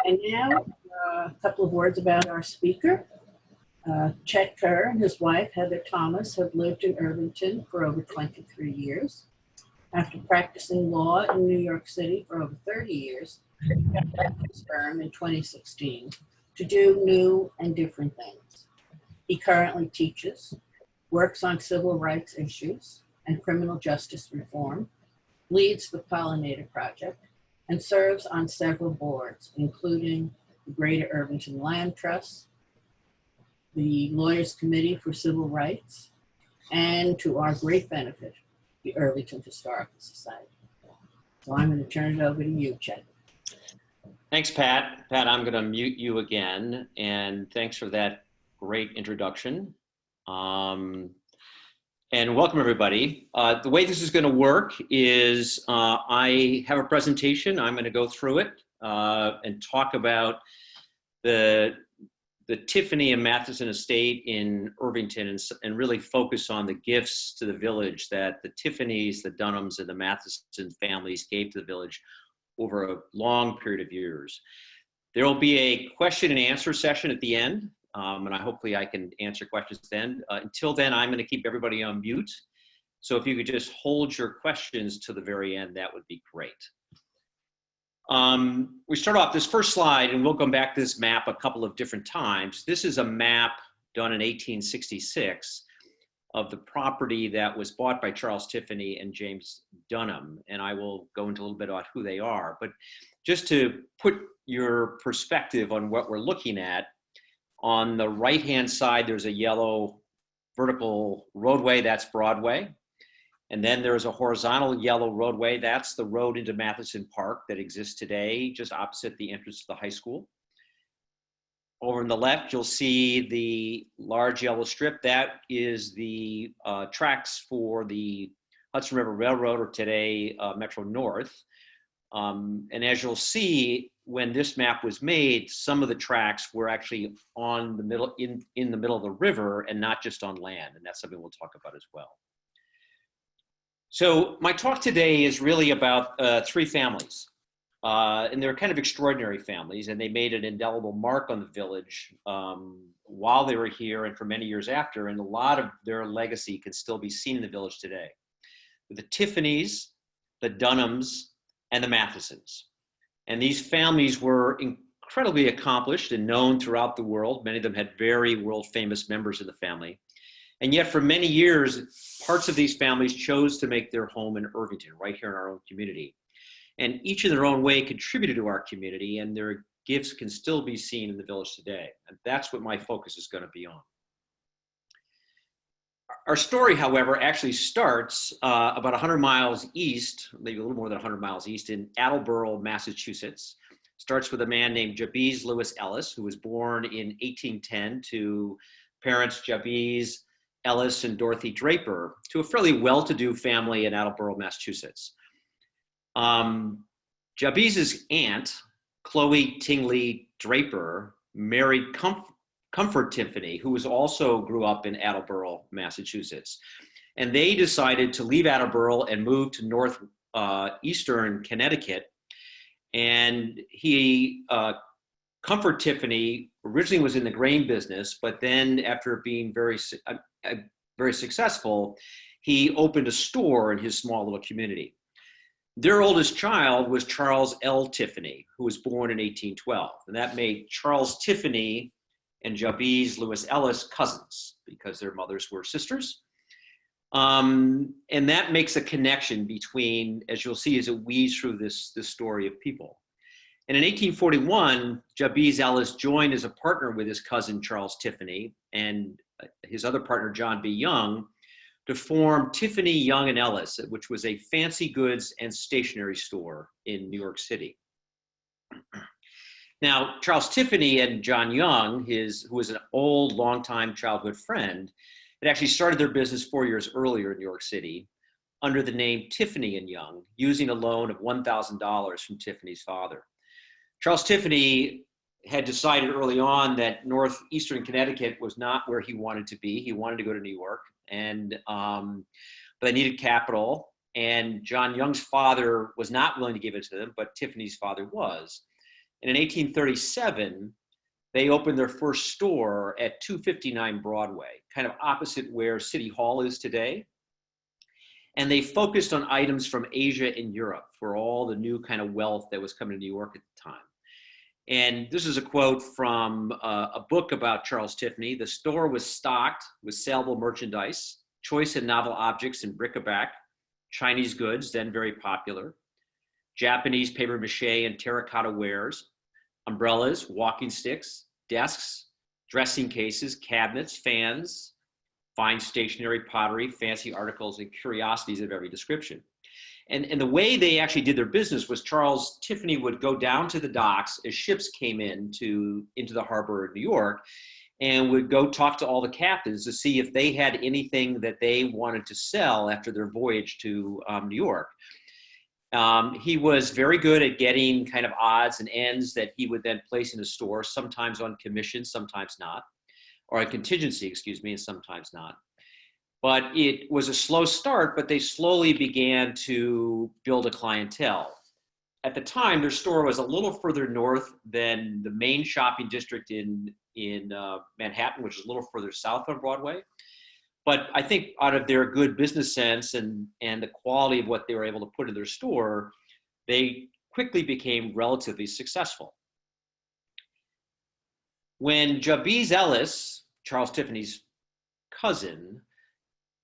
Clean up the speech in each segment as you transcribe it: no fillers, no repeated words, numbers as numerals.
And now, a couple of words about our speaker. Chet Kerr and his wife, Heather Thomas, have lived in Irvington for over 23 years. After practicing law in New York City for over 30 years, he left his firm in 2016 to do new and different things. He currently teaches, works on civil rights issues and criminal justice reform, leads the Pollinator Project, and serves on several boards, including the Greater Irvington Land Trust, the Lawyers Committee for Civil Rights, and to our great benefit, the Irvington Historical Society. So I'm going to turn it over to you, Chet. Thanks, Pat. Pat, I'm going to mute you again, and thanks for that great introduction. And welcome, everybody. The way this is going to work is I have a presentation. I'm going to go through it and talk about the Tiffany and Matthiessen Estate in Irvington and really focus on the gifts to the village that the Tiffanys, the Dunhams, and the Matthiessen families gave to the village over a long period of years. There will be a question and answer session at the end, and hopefully I can answer questions then. Until then, I'm going to keep everybody on mute. So if you could just hold your questions to the very end, that would be great. We start off this first slide, and we'll come back to this map a couple of different times. This is a map done in 1866 of the property that was bought by Charles Tiffany and James Dunham, and I will go into a little bit about who they are. But just to put your perspective on what we're looking at, on the right-hand side, there's a yellow vertical roadway, that's Broadway. And then there's a horizontal yellow roadway. That's the road into Matthiessen Park that exists today, just opposite the entrance to the high school. Over on the left, you'll see the large yellow strip. That is the tracks for the Hudson River Railroad, or today Metro North. And as you'll see, when this map was made, some of the tracks were actually on the middle, in the middle of the river, and not just on land. And that's something we'll talk about as well. So my talk today is really about three families, and they're kind of extraordinary families, and they made an indelible mark on the village while they were here and for many years after, and a lot of their legacy can still be seen in the village today. The Tiffanys, the Dunhams, and the Mathiessens. And these families were incredibly accomplished and known throughout the world. Many of them had very world-famous members of the family. And yet for many years, parts of these families chose to make their home in Irvington, right here in our own community. And each in their own way contributed to our community, and their gifts can still be seen in the village today. And that's what my focus is going to be on. Our story, however, actually starts about 100 miles east, maybe a little more than 100 miles east, in Attleboro, Massachusetts. Starts with a man named Jabez Lewis Ellis, who was born in 1810 to parents Jabez Ellis and Dorothy Draper, to a fairly well-to-do family in Attleboro, Massachusetts. Jabez's aunt, Chloe Tingley Draper, married Comfort Tiffany, who also grew up in Attleboro, Massachusetts. And they decided to leave Attleboro and move to northeastern Connecticut. And Comfort Tiffany originally was in the grain business, but then after being very successful, he opened a store in his small little community. Their oldest child was Charles I Tiffany, who was born in 1812. And that made Charles Tiffany and Jabez Lewis Ellis cousins, because their mothers were sisters. And that makes a connection between, as you'll see as it weaves through this story of people. And in 1841, Jabez Ellis joined as a partner with his cousin Charles Tiffany and his other partner John B. Young to form Tiffany, Young, and Ellis, which was a fancy goods and stationery store in New York City. Now, Charles Tiffany and John Young, who was an old, longtime childhood friend, had actually started their business 4 years earlier in New York City under the name Tiffany and Young, using a loan of $1,000 from Tiffany's father. Charles Tiffany had decided early on that northeastern Connecticut was not where he wanted to be. He wanted to go to New York, but they needed capital. And John Young's father was not willing to give it to them, but Tiffany's father was. And in 1837, they opened their first store at 259 Broadway, kind of opposite where City Hall is today. And they focused on items from Asia and Europe for all the new kind of wealth that was coming to New York at the time. And this is a quote from a book about Charles Tiffany. The store was stocked with saleable merchandise, choice and novel objects and bric-a-brac, Chinese goods, then very popular, Japanese paper mache and terracotta wares, umbrellas, walking sticks, desks, dressing cases, cabinets, fans, fine stationery, pottery, fancy articles, and curiosities of every description. And the way they actually did their business was Charles Tiffany would go down to the docks as ships came into the harbor of New York, and would go talk to all the captains to see if they had anything that they wanted to sell after their voyage to New York. He was very good at getting kind of odds and ends that he would then place in his store, sometimes on commission, sometimes not, or on contingency, excuse me, and sometimes not. But it was a slow start, but they slowly began to build a clientele. At the time, their store was a little further north than the main shopping district in Manhattan, which is a little further south on Broadway. But I think out of their good business sense and the quality of what they were able to put in their store, they quickly became relatively successful. When Jabez Ellis, Charles Tiffany's cousin,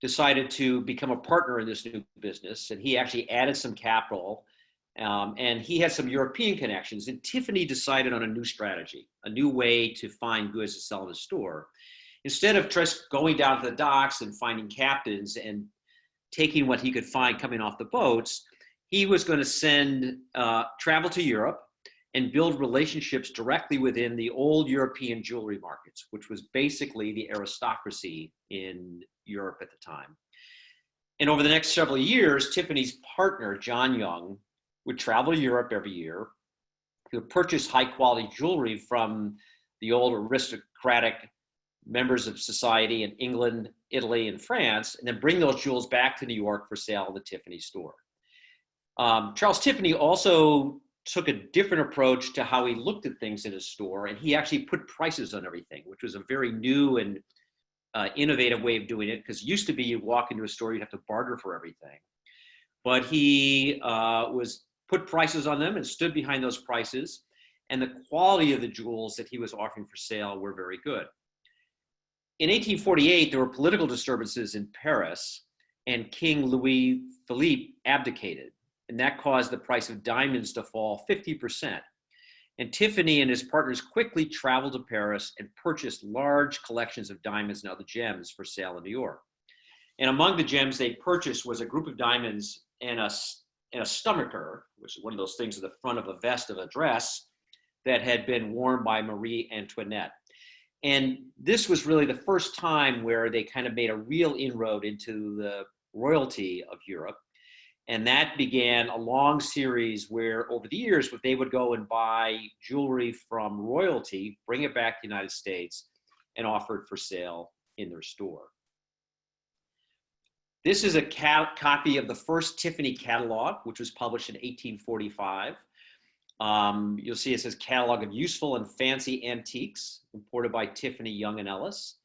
decided to become a partner in this new business, and he actually added some capital, and he had some European connections, and Tiffany decided on a new strategy, a new way to find goods to sell in the store. Instead of just going down to the docks and finding captains and taking what he could find coming off the boats, he was going to travel to Europe and build relationships directly within the old European jewelry markets, which was basically the aristocracy in Europe at the time. And over the next several years, Tiffany's partner, John Young, would travel to Europe every year. He would purchase high quality jewelry from the old aristocratic members of society in England, Italy, and France, and then bring those jewels back to New York for sale in the Tiffany store. Charles Tiffany also took a different approach to how he looked at things in his store, and he actually put prices on everything, which was a very new and innovative way of doing it, because it used to be you walk into a store, you'd have to barter for everything. But he put prices on them and stood behind those prices, and the quality of the jewels that he was offering for sale were very good. In 1848, there were political disturbances in Paris, and King Louis Philippe abdicated, and that caused the price of diamonds to fall 50%. And Tiffany and his partners quickly traveled to Paris and purchased large collections of diamonds and other gems for sale in New York. And among the gems they purchased was a group of diamonds and a stomacher, which is one of those things at the front of a vest of a dress that had been worn by Marie Antoinette. And this was really the first time where they kind of made a real inroad into the royalty of Europe. And that began a long series where over the years, they would go and buy jewelry from royalty, bring it back to the United States, and offer it for sale in their store. This is a copy of the first Tiffany catalog, which was published in 1845. You'll see it says Catalog of Useful and Fancy Antiques, imported by Tiffany, Young and Ellis.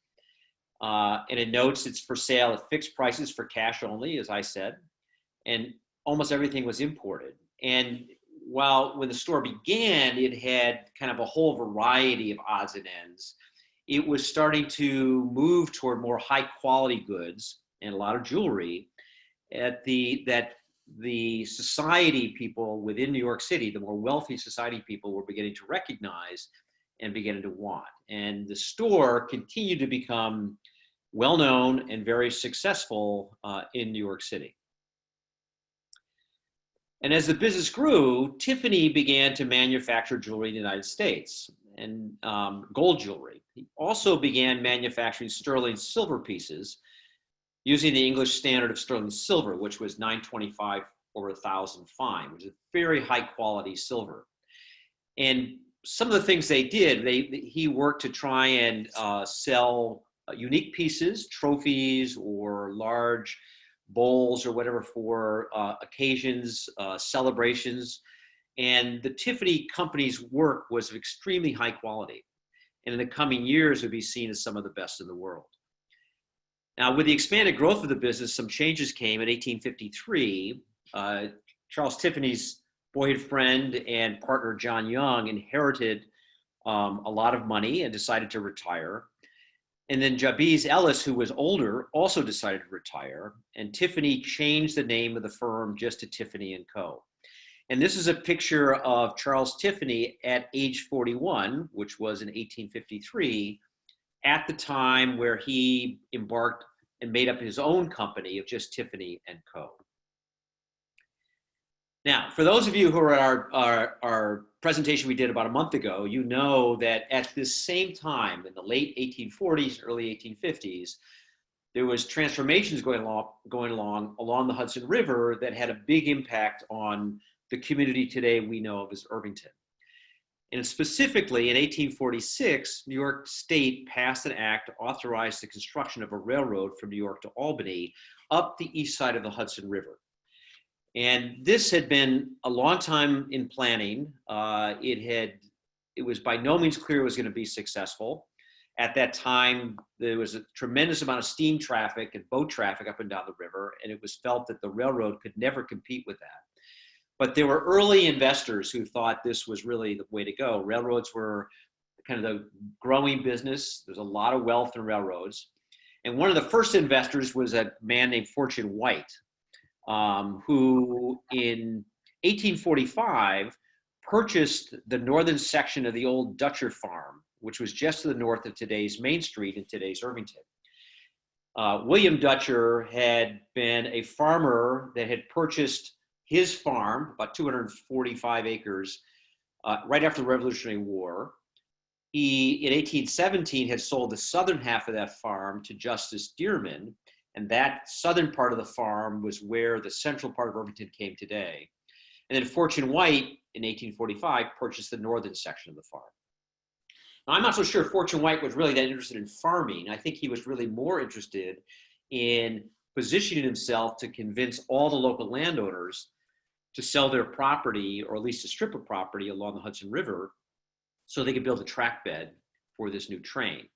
And it notes it's for sale at fixed prices for cash only, as I said. And almost everything was imported. And when the store began, it had kind of a whole variety of odds and ends. It was starting to move toward more high quality goods and a lot of jewelry that the society people within New York City, the more wealthy society people, were beginning to recognize and beginning to want. And the store continued to become well-known and very successful in New York City. And as the business grew, Tiffany began to manufacture jewelry in the United States and gold jewelry. He also began manufacturing sterling silver pieces using the English standard of sterling silver, which was 925 over 1,000 fine, which is very high quality silver. And some of the things they did, he worked to try and sell unique pieces, trophies, or large bowls or whatever for occasions, celebrations. And the Tiffany company's work was of extremely high quality, and in the coming years would be seen as some of the best in the world. Now, with the expanded growth of the business, some changes came in 1853. Charles Tiffany's boyhood friend and partner, John Young, inherited a lot of money and decided to retire. And then Jabee Ellis, who was older, also decided to retire. And Tiffany changed the name of the firm just to Tiffany and Co. And this is a picture of Charles Tiffany at age 41, which was in 1853, at the time where he embarked and made up his own company of just Tiffany and Co. Now, for those of you who are at our presentation we did about a month ago, you know that at this same time, in the late 1840s, early 1850s, there was transformations going along the Hudson River that had a big impact on the community today we know of as Irvington. And specifically in 1846, New York State passed an act to authorize the construction of a railroad from New York to Albany up the east side of the Hudson River. And this had been a long time in planning. It was by no means clear it was going to be successful. At that time, there was a tremendous amount of steam traffic and boat traffic up and down the river, and it was felt that the railroad could never compete with that. But there were early investors who thought this was really the way to go. Railroads were kind of the growing business. There's a lot of wealth in railroads. And one of the first investors was a man named Fortune White, who in 1845 purchased the northern section of the old Dutcher farm, which was just to the north of today's Main Street in today's Irvington. William Dutcher had been a farmer that had purchased his farm, about 245 acres, right after the Revolutionary War. He, in 1817, had sold the southern half of that farm to Justice Dearman, and that southern part of the farm was where the central part of Irvington came today. And then Fortune White, in 1845, purchased the northern section of the farm. Now, I'm not so sure Fortune White was really that interested in farming. I think he was really more interested in positioning himself to convince all the local landowners to sell their property, or at least a strip of property along the Hudson River, so they could build a track bed for this new train.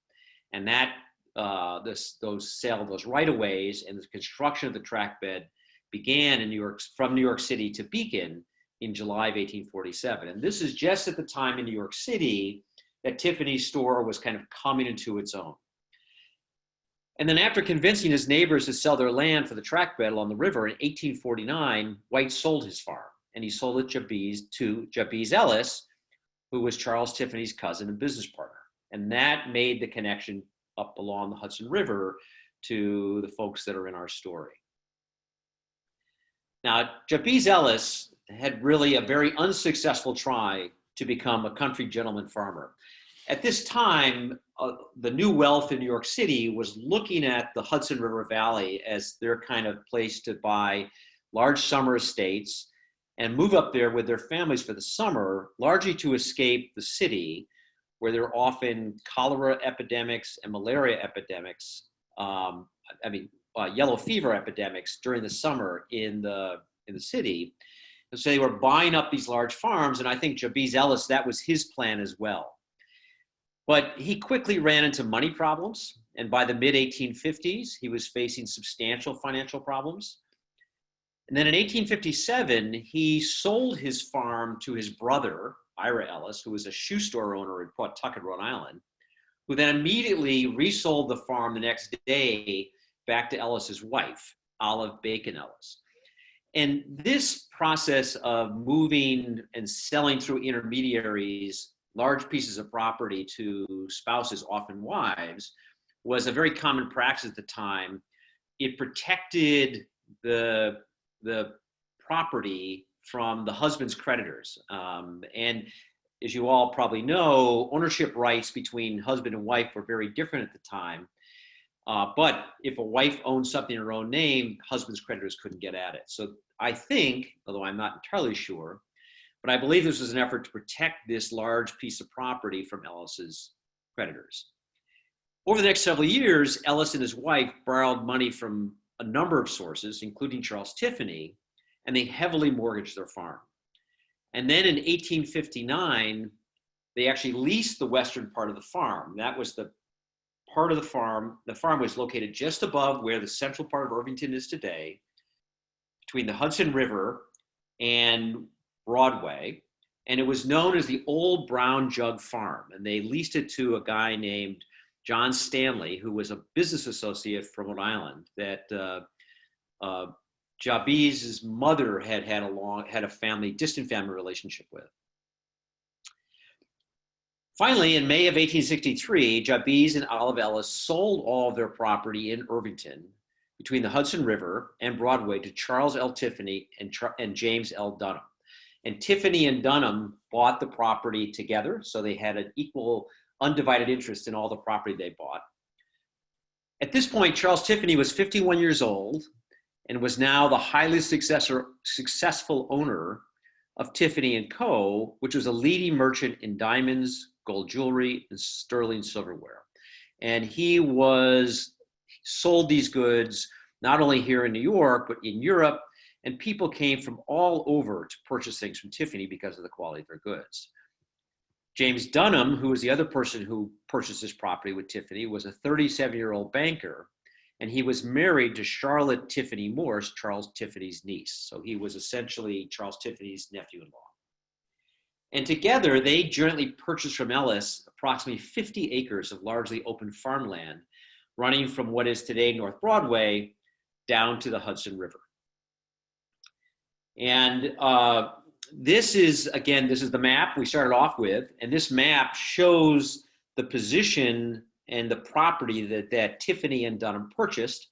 And that those right-of-ways and the construction of the track bed began in from New York City to Beacon in July of 1847. And this is just at the time in New York City that Tiffany's store was kind of coming into its own. And then after convincing his neighbors to sell their land for the track bed along the river in 1849, White sold his farm, and he sold it to Jabee Ellis, who was Charles Tiffany's cousin and business partner. And that made the connection up along the Hudson River to the folks that are in our story. Now, Jabee Ellis had really a very unsuccessful try to become a country gentleman farmer. At this time, the new wealth in New York City was looking at the Hudson River Valley as their kind of place to buy large summer estates and move up there with their families for the summer, largely to escape the city, where there are often cholera epidemics and malaria epidemics, yellow fever epidemics during the summer in the city. And so they were buying up these large farms, and I think Jabee Ellis, that was his plan as well. But he quickly ran into money problems, and by the mid-1850s, he was facing substantial financial problems. And then in 1857, he sold his farm to his brother, Ira Ellis, who was a shoe store owner in Pawtucket, Rhode Island, who then immediately resold the farm the next day back to Ellis's wife, Olive Bacon Ellis. And this process of moving and selling through intermediaries large pieces of property to spouses, often wives, was a very common practice at the time. It protected the property from the husband's creditors. And as you all probably know, ownership rights between husband and wife were very different at the time. But if a wife owned something in her own name, husband's creditors couldn't get at it. So I think, although I'm not entirely sure, but I believe this was an effort to protect this large piece of property from Ellis's creditors. Over the next several years, Ellis and his wife borrowed money from a number of sources, including Charles Tiffany, and they heavily mortgaged their farm. And then in 1859, they actually leased the western part of the farm. That was the part of the farm. The farm was located just above where the central part of Irvington is today, between the Hudson River and Broadway. And it was known as the Old Brown Jug Farm. And they leased it to a guy named John Stanley, who was a business associate from Rhode Island that Jabee's mother had a family, distant family relationship with. Finally, in May of 1863, Jabez and Olive Ellis sold all of their property in Irvington between the Hudson River and Broadway to Charles I Tiffany and James L. Dunham. And Tiffany and Dunham bought the property together, so they had an equal, undivided interest in all the property they bought. At this point, Charles Tiffany was 51 years old and was now the highly successful owner of Tiffany & Co., which was a leading merchant in diamonds, gold jewelry, and sterling silverware. And he sold these goods not only here in New York, but in Europe, and people came from all over to purchase things from Tiffany because of the quality of their goods. James Dunham, who was the other person who purchased this property with Tiffany, was a 37-year-old banker, and he was married to Charlotte Tiffany Morse, Charles Tiffany's niece. So he was essentially Charles Tiffany's nephew-in-law. And together, they jointly purchased from Ellis approximately 50 acres of largely open farmland running from what is today North Broadway down to the Hudson River. And this is the map we started off with, and this map shows the position and the property that Tiffany and Dunham purchased.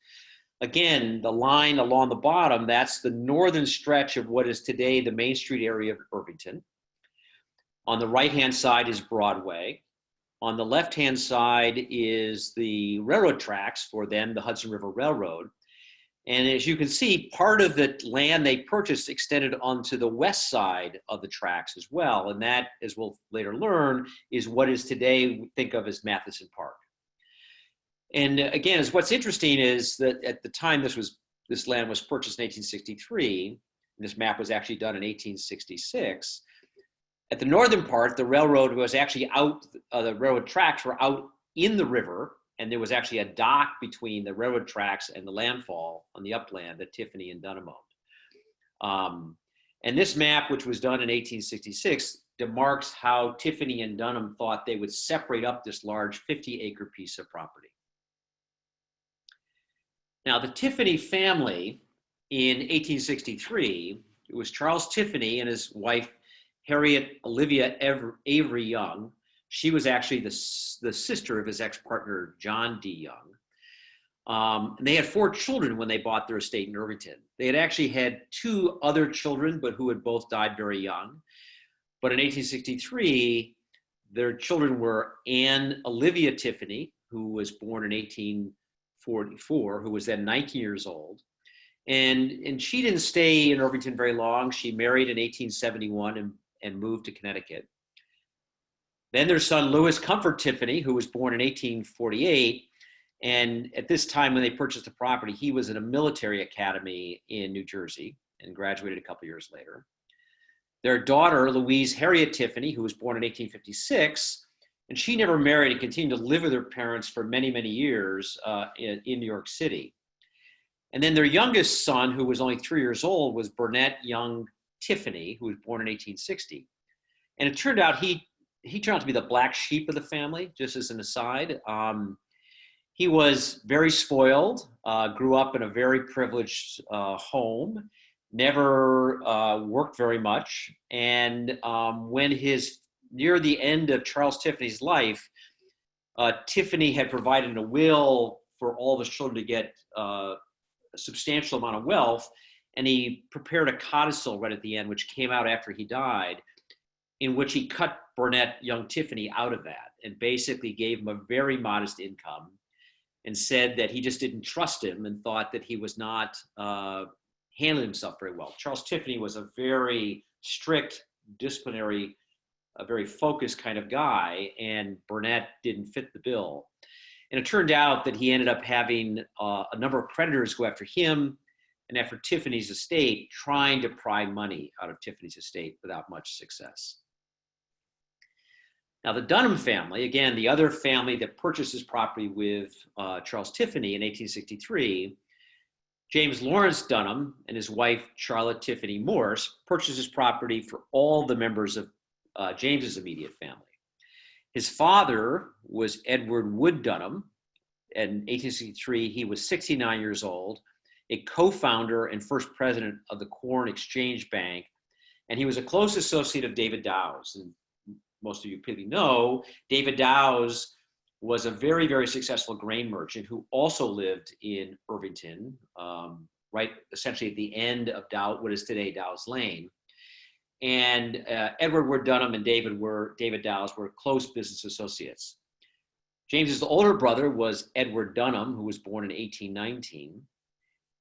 Again, the line along the bottom, that's the northern stretch of what is today the Main Street area of Irvington. On the right-hand side is Broadway. On the left-hand side is the railroad tracks for then the Hudson River Railroad. And as you can see, part of the land they purchased extended onto the west side of the tracks as well. And that, as we'll later learn, is what is today we think of as Matthiessen Park. And again, what's interesting is that at the time this land was purchased in 1863, and this map was actually done in 1866, at the northern part, the railroad was actually out, the railroad tracks were out in the river, and there was actually a dock between the railroad tracks and the landfall on the upland that Tiffany and Dunham owned. And this map, which was done in 1866, demarks how Tiffany and Dunham thought they would separate up this large 50-acre piece of property. Now, the Tiffany family in 1863, it was Charles Tiffany and his wife, Harriet Olivia Avery Young. She was actually the sister of his ex-partner, John D. Young. And they had 4 children when they bought their estate in Irvington. They had actually had 2 other children, but who had both died very young. But in 1863, their children were Anne Olivia Tiffany, who was born in 1844, who was then 19 years old. And she didn't stay in Irvington very long. She married in 1871 and moved to Connecticut. Then their son, Louis Comfort Tiffany, who was born in 1848. And at this time, when they purchased the property, he was at a military academy in New Jersey and graduated a couple years later. Their daughter, Louise Harriet Tiffany, who was born in 1856, and she never married and continued to live with her parents for many, many years in New York City. And then their youngest son, who was only 3 years old, was Burnett Young Tiffany, who was born in 1860. And it turned out he turned out to be the black sheep of the family, just as an aside. He was very spoiled, grew up in a very privileged home, never worked very much. And when near the end of Charles Tiffany's life, Tiffany had provided a will for all of his children to get a substantial amount of wealth. And he prepared a codicil right at the end, which came out after he died, in which he cut Burnett Young Tiffany out of that and basically gave him a very modest income and said that he just didn't trust him and thought that he was not handling himself very well. Charles Tiffany was a very strict, disciplinary, a very focused kind of guy, and Burnett didn't fit the bill. And it turned out that he ended up having a number of creditors go after him, and after Tiffany's estate, trying to pry money out of Tiffany's estate without much success. Now, the Dunham family, again, the other family that purchases property with Charles Tiffany in 1863, James Lawrence Dunham and his wife, Charlotte Tiffany Morse, purchases property for all the members of James's immediate family. His father was Edward Wood Dunham. In 1863, he was 69 years old, a co-founder and first president of the Corn Exchange Bank, and he was a close associate of David Dows. And most of you probably know, David Dows was a very, very successful grain merchant who also lived in Irvington, right essentially at the end of what is today Dows Lane. And Edward Wood Dunham and David Dows were close business associates. James's older brother was Edward Dunham, who was born in 1819.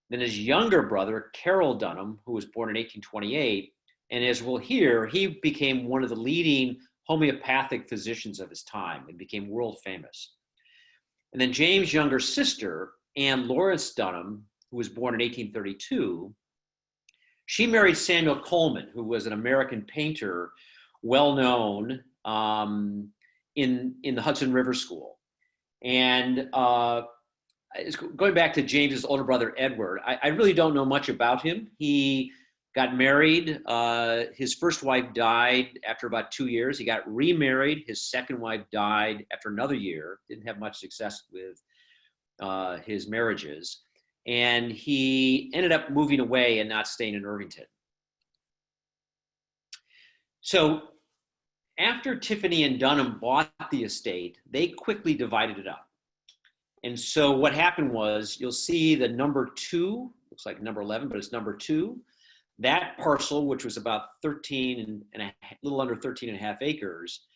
Then his younger brother, Carroll Dunham, who was born in 1828. And as we'll hear, he became one of the leading homeopathic physicians of his time and became world famous. And then James' younger sister, Anne Lawrence Dunham, who was born in 1832, she married Samuel Colman, who was an American painter, well known in the Hudson River School. And going back to James's older brother, Edward, I really don't know much about him. He got married. His first wife died after about 2 years. He got remarried. His second wife died after another year. Didn't have much success with his marriages. And he ended up moving away and not staying in Irvington. So after Tiffany and Dunham bought the estate, they quickly divided it up. And so what happened was, you'll see the number 2, looks like number 11, but it's number 2. That parcel, which was about 13 and a little under 13 and a half acres,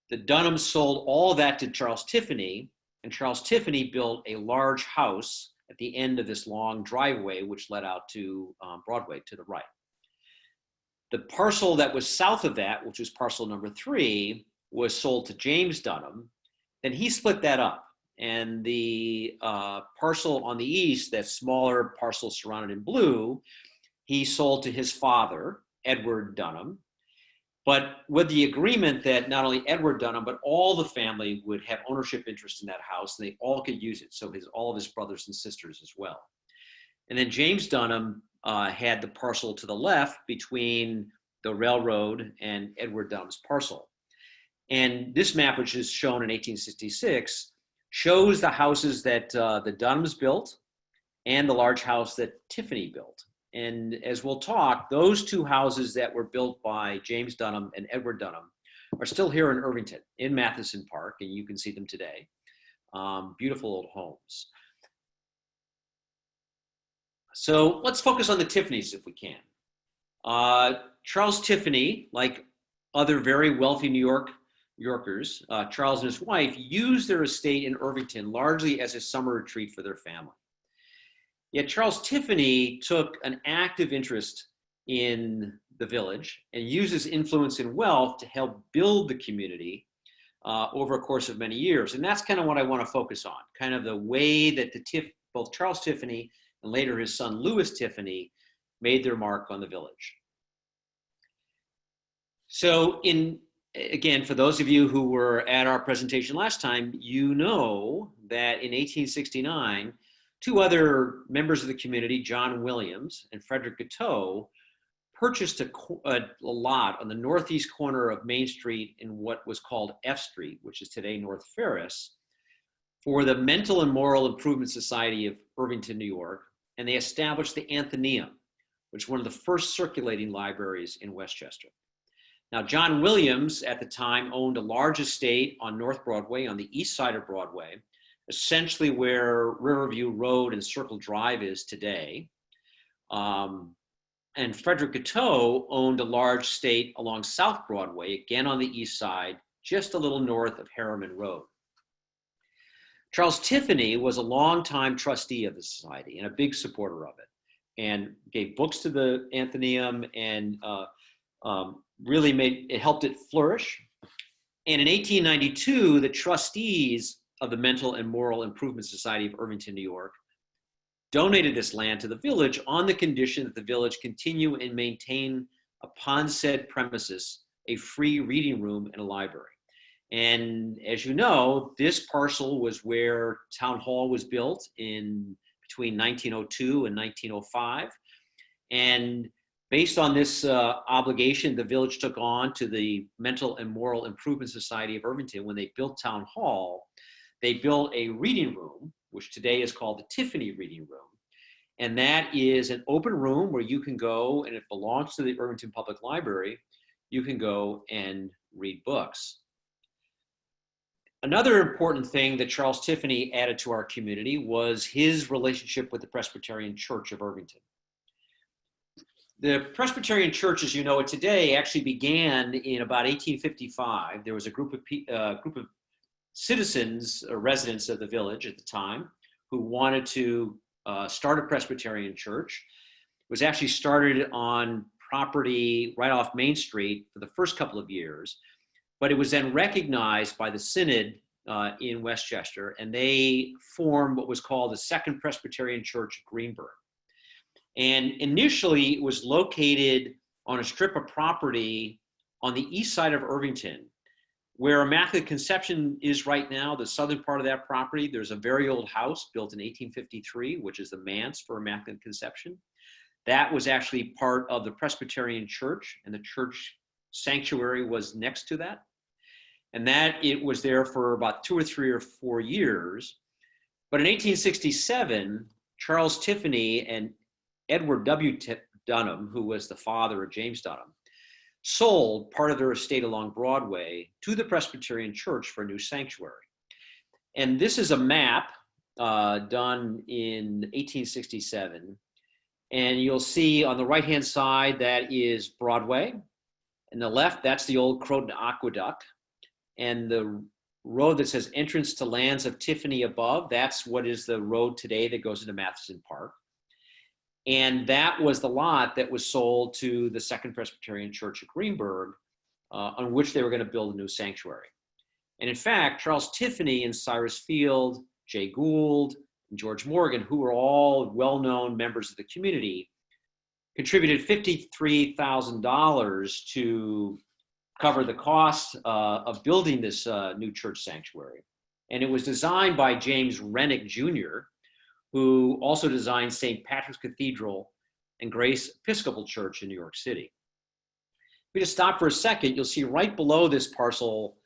the Dunhams sold all of that to Charles Tiffany, and Charles Tiffany built a large house at the end of this long driveway, which led out to Broadway to the right. The parcel that was south of that, which was parcel number 3, was sold to James Dunham. Then he split that up. And the parcel on the east, that smaller parcel surrounded in blue, he sold to his father, Edward Dunham, but with the agreement that not only Edward Dunham, but all the family would have ownership interest in that house, and they all could use it. So all of his brothers and sisters as well. And then James Dunham had the parcel to the left between the railroad and Edward Dunham's parcel. And this map, which is shown in 1866, shows the houses that the Dunhams built and the large house that Tiffany built. And as we'll talk, those 2 houses that were built by James Dunham and Edward Dunham are still here in Irvington, in Matthiessen Park, and you can see them today. Beautiful old homes. So let's focus on the Tiffanys if we can. Charles Tiffany, like other very wealthy New Yorkers, Charles and his wife used their estate in Irvington largely as a summer retreat for their family. Yet Charles Tiffany took an active interest in the village and used his influence and wealth to help build the community over a course of many years. And that's kind of what I want to focus on, kind of the way that both Charles Tiffany and later his son Louis Tiffany made their mark on the village. So again, for those of you who were at our presentation last time, you know that in 1869, 2 other members of the community, John Williams and Frederick Guiteau, purchased a lot on the northeast corner of Main Street in what was called F Street, which is today North Ferris, for the Mental and Moral Improvement Society of Irvington, New York. And they established the Athenaeum, which was one of the first circulating libraries in Westchester. Now, John Williams at the time owned a large estate on North Broadway, on the east side of Broadway, essentially where Riverview Road and Circle Drive is today. And Frederick Guiteau owned a large estate along South Broadway, again on the east side, just a little north of Harriman Road. Charles Tiffany was a longtime trustee of the society and a big supporter of it, and gave books to the Athenaeum and really helped it flourish. And in 1892, the trustees of the Mental and Moral Improvement Society of Irvington, New York, donated this land to the village on the condition that the village continue and maintain upon said premises a free reading room and a library. And as you know, this parcel was where Town Hall was built in between 1902 and 1905. And based on this obligation the village took on to the Mental and Moral Improvement Society of Irvington, when they built Town Hall, they built a reading room, which today is called the Tiffany Reading Room. And that is an open room where you can go, and it belongs to the Irvington Public Library, you can go and read books. Another important thing that Charles Tiffany added to our community was his relationship with the Presbyterian Church of Irvington. The Presbyterian Church, as you know it today, actually began in about 1855. There was a group of citizens, residents of the village at the time, who wanted to start a Presbyterian church. It was actually started on property right off Main Street for the first couple of years, but it was then recognized by the Synod in Westchester, and they formed what was called the Second Presbyterian Church of Greenburgh. And initially, it was located on a strip of property on the east side of Irvington, where Immaculate Conception is right now, the southern part of that property. There's a very old house built in 1853, which is the manse for Immaculate Conception. That was actually part of the Presbyterian Church, and the church sanctuary was next to that. And that it was there for about 2 or 3 or 4 years. But in 1867, Charles Tiffany and Edward W. Dunham, who was the father of James Dunham, sold part of their estate along Broadway to the Presbyterian Church for a new sanctuary. And this is a map done in 1867. And you'll see on the right-hand side, that is Broadway. And the left, that's the old Croton Aqueduct. And the road that says entrance to lands of Tiffany above, that's what is the road today that goes into Matthiessen Park. And that was the lot that was sold to the Second Presbyterian Church of Greenburgh, on which they were going to build a new sanctuary. And in fact, Charles Tiffany and Cyrus Field, Jay Gould, and George Morgan, who were all well-known members of the community, contributed $53,000 to cover the cost of building this new church sanctuary. And it was designed by James Rennick Jr., who also designed St. Patrick's Cathedral and Grace Episcopal Church in New York City. If we just stop for a second, you'll see right below this parcel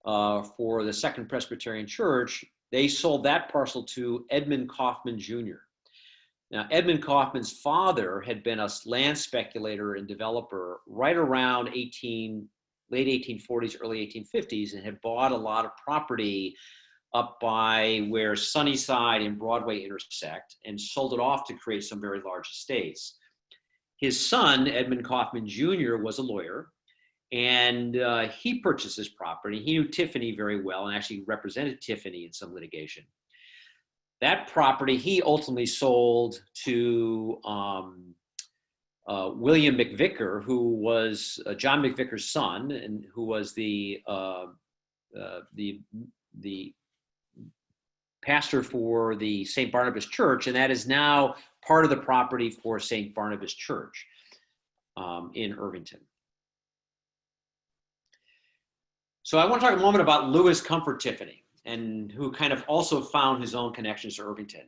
for the Second Presbyterian Church, they sold that parcel to Edmund Kaufman Jr. Now, Edmund Kaufman's father had been a land speculator and developer right around late 1840s, early 1850s, and had bought a lot of property up by where Sunnyside and Broadway intersect and sold it off to create some very large estates. His son, Edmund Kaufman Jr., was a lawyer, and he purchased this property. He knew Tiffany very well and actually represented Tiffany in some litigation. That property he ultimately sold to William McVicker, who was John McVicker's son, and who was the pastor for the St. Barnabas Church, and that is now part of the property for St. Barnabas Church in Irvington. So I want to talk a moment about Louis Comfort Tiffany, and who kind of also found his own connections to Irvington.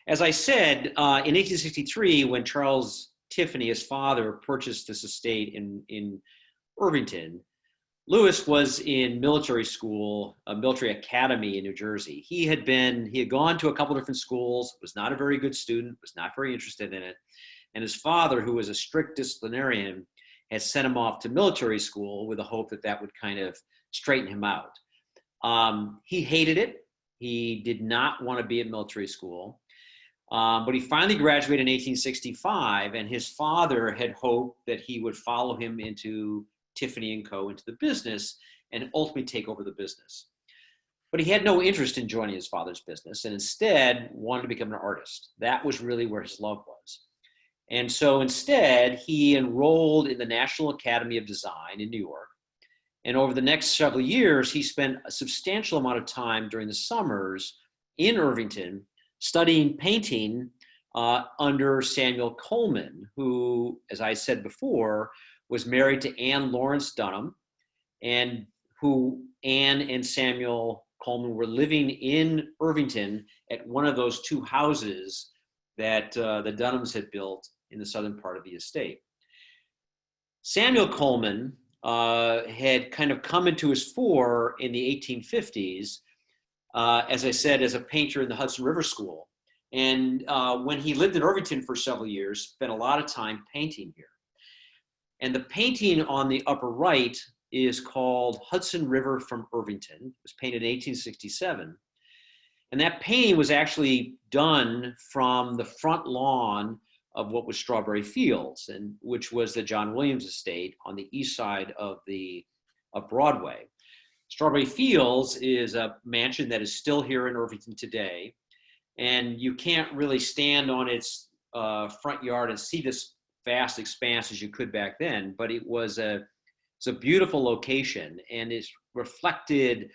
As I said, in 1863, when Charles Tiffany, his father, purchased this estate in Irvington, Louis was in military school, a military academy in New Jersey. He had gone to a couple different schools, was not a very good student, was not very interested in it. And his father, who was a strict disciplinarian, had sent him off to military school with the hope that that would kind of straighten him out. He hated it. He did not want to be at military school. But he finally graduated in 1865, and his father had hoped that he would follow him into Tiffany & Co. into the business and ultimately take over the business. But he had no interest in joining his father's business, and instead wanted to become an artist. That was really where his love was. And so instead, he enrolled in the National Academy of Design in New York. And over the next several years, he spent a substantial amount of time during the summers in Irvington studying painting under Samuel Colman, who, as I said before, was married to Anne Lawrence Dunham, and who Anne and Samuel Colman were living in Irvington at one of those two houses that the Dunhams had built in the southern part of the estate. Samuel Colman had kind of come into his fore in the 1850s, as I said, as a painter in the Hudson River School. And when he lived in Irvington for several years, spent a lot of time painting here. And the painting on the upper right is called Hudson River from Irvington. It was painted in 1867. And that painting was actually done from the front lawn of what was Strawberry Fields, and which was the John Williams estate on the east side of Broadway. Strawberry Fields is a mansion that is still here in Irvington today. And you can't really stand on its front yard and see this vast expanse as you could back then, but it's a beautiful location, and it reflected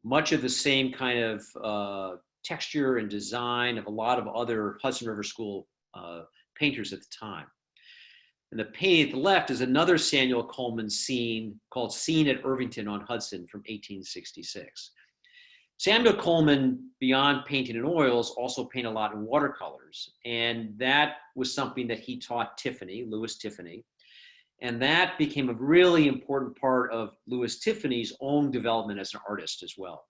much of the same kind of texture and design of a lot of other Hudson River School painters at the time. And the painting at the left is another Samuel Colman scene called Scene at Irvington on Hudson from 1866. Samuel Colman, beyond painting in oils, also painted a lot in watercolors. And that was something that he taught Tiffany, Louis Tiffany. And that became a really important part of Louis Tiffany's own development as an artist as well.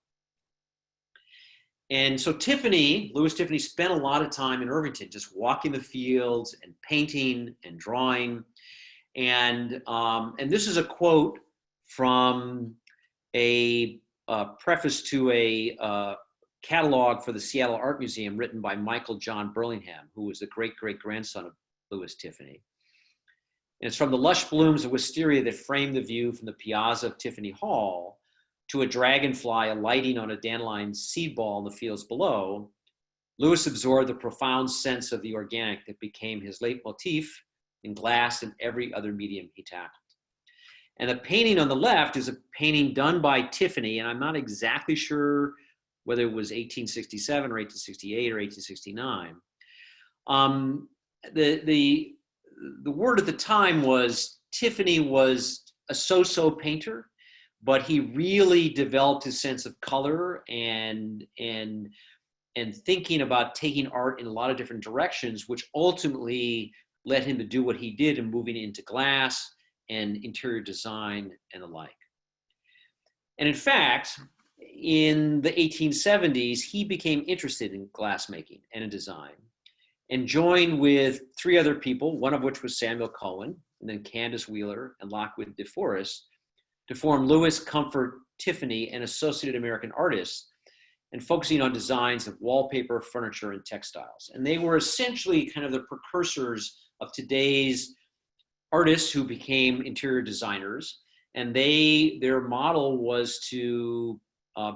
And so Louis Tiffany spent a lot of time in Irvington, just walking the fields and painting and drawing. And this is a quote from a preface to a catalog for the Seattle Art Museum written by Michael John Burlingham, who was the great-great-grandson of Louis Tiffany. And it's from the lush blooms of wisteria that frame the view from the piazza of Tiffany Hall to a dragonfly alighting on a dandelion seed ball in the fields below. Louis absorbed the profound sense of the organic that became his leitmotif in glass and every other medium he tackled. And the painting on the left is a painting done by Tiffany, and I'm not exactly sure whether it was 1867 or 1868 or 1869. The word at the time was Tiffany was a so-so painter, but he really developed his sense of color and thinking about taking art in a lot of different directions, which ultimately led him to do what he did in moving into glass and interior design and the like. And in fact, in the 1870s, he became interested in glassmaking and in design, and joined with three other people, one of which was Samuel Cohen, and then Candace Wheeler and Lockwood DeForest, to form Louis Comfort Tiffany and Associated American Artists, and focusing on designs of wallpaper, furniture, and textiles. And they were essentially kind of the precursors of today's artists who became interior designers. And their model was to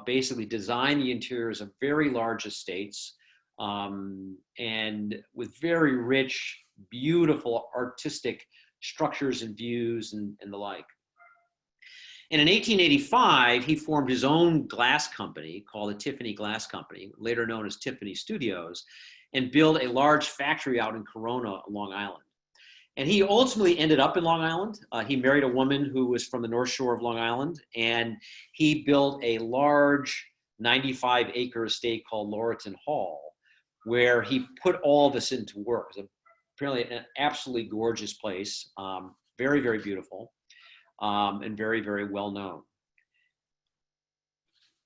basically design the interiors of very large estates, and with very rich, beautiful artistic structures and views and the like. And in 1885, he formed his own glass company called the Tiffany Glass Company, later known as Tiffany Studios, and built a large factory out in Corona, Long Island. And he ultimately ended up in Long Island. He married a woman who was from the North Shore of Long Island, and he built a large 95-acre estate called Laurelton Hall, where he put all this into work. It's apparently an absolutely gorgeous place, very, very beautiful, and very, very well known.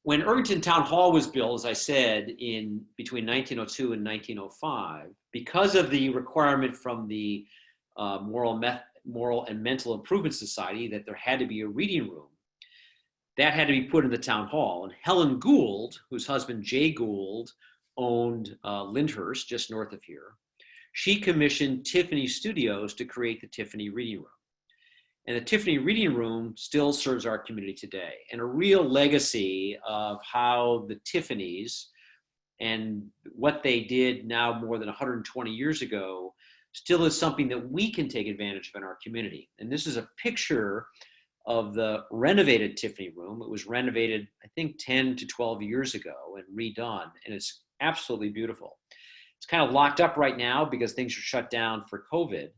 When Irvington Town Hall was built, as I said, in between 1902 and 1905, because of the requirement from the Moral and Mental Improvement Society that there had to be a reading room, that had to be put in the town hall. And Helen Gould, whose husband Jay Gould owned Lyndhurst, just north of here, she commissioned Tiffany Studios to create the Tiffany Reading Room. And the Tiffany Reading Room still serves our community today, and a real legacy of how the Tiffanys and what they did now more than 120 years ago still is something that we can take advantage of in our community. And this is a picture of the renovated Tiffany room. It was renovated, I think, 10 to 12 years ago and redone, and it's absolutely beautiful. It's kind of locked up right now because things are shut down for COVID.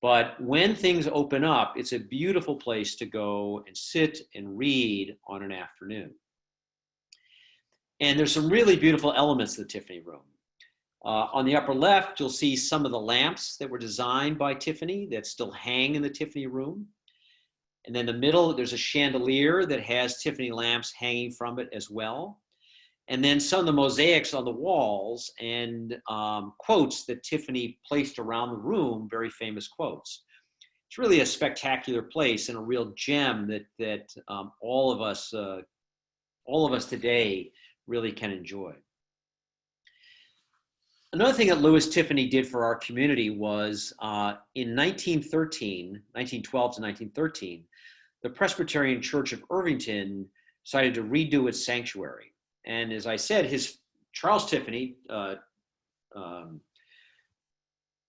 But when things open up, it's a beautiful place to go and sit and read on an afternoon. And there's some really beautiful elements to the Tiffany room. On the upper left, you'll see some of the lamps that were designed by Tiffany that still hang in the Tiffany room. And then in the middle, there's a chandelier that has Tiffany lamps hanging from it as well. And then some of the mosaics on the walls and quotes that Tiffany placed around the room, very famous quotes. It's really a spectacular place and a real gem that all of us today really can enjoy. Another thing that Louis Tiffany did for our community was in 1912 to 1913, the Presbyterian Church of Irvington decided to redo its sanctuary. And as I said, Charles Tiffany,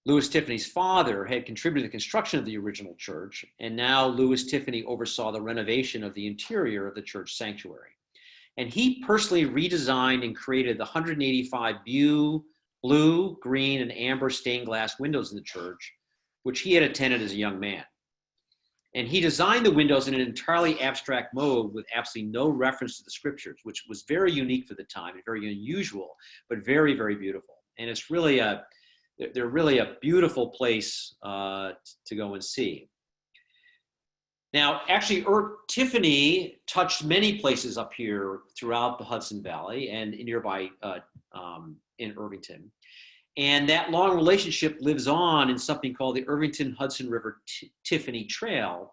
Louis Tiffany's father, had contributed to the construction of the original church, and now Louis Tiffany oversaw the renovation of the interior of the church sanctuary. And he personally redesigned and created the 185 blue, green, and amber stained glass windows in the church, which he had attended as a young man. And he designed the windows in an entirely abstract mode with absolutely no reference to the scriptures, which was very unique for the time and very unusual, but very, very beautiful. And it's really they're really a beautiful place to go and see. Now, actually, Tiffany touched many places up here throughout the Hudson Valley and nearby in Irvington. And that long relationship lives on in something called the Irvington Hudson River Tiffany Trail,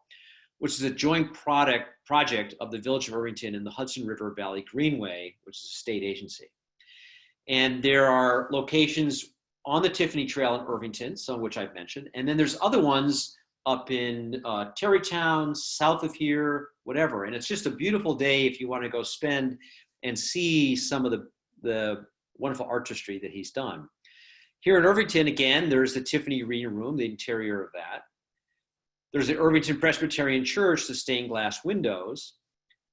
which is a joint project of the Village of Irvington and the Hudson River Valley Greenway, which is a state agency. And there are locations on the Tiffany Trail in Irvington, some of which I've mentioned. And then there's other ones up in Terrytown, south of here, whatever. And it's just a beautiful day if you want to go spend and see some of the wonderful artistry that he's done. Here in Irvington, again, there's the Tiffany Reading Room, the interior of that. There's the Irvington Presbyterian Church, the stained glass windows.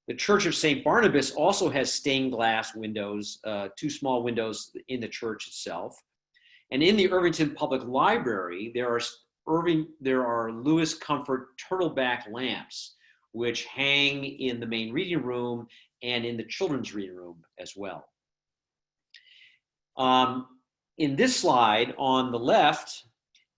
The Church of St. Barnabas also has stained glass windows, two small windows in the church itself. And in the Irvington Public Library, there are Louis Comfort turtleback lamps, which hang in the main reading room and in the children's reading room as well. In this slide on the left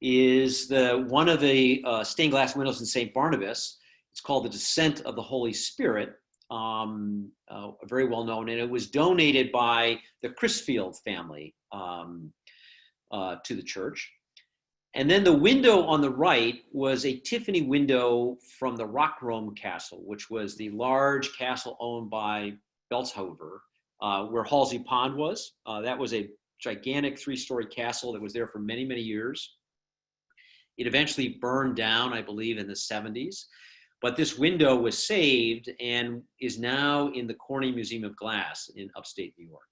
is one of the stained glass windows in St. Barnabas. It's called The Descent of the Holy Spirit, very well known, and it was donated by the Crisfield family to the church. And then the window on the right was a Tiffany window from the Rockrom Castle, which was the large castle owned by Beltzhofer, where Halsey Pond was. That was a gigantic 3-story castle that was there for many, many years. It eventually burned down, I believe, in the 70s. But this window was saved and is now in the Corning Museum of Glass in upstate New York.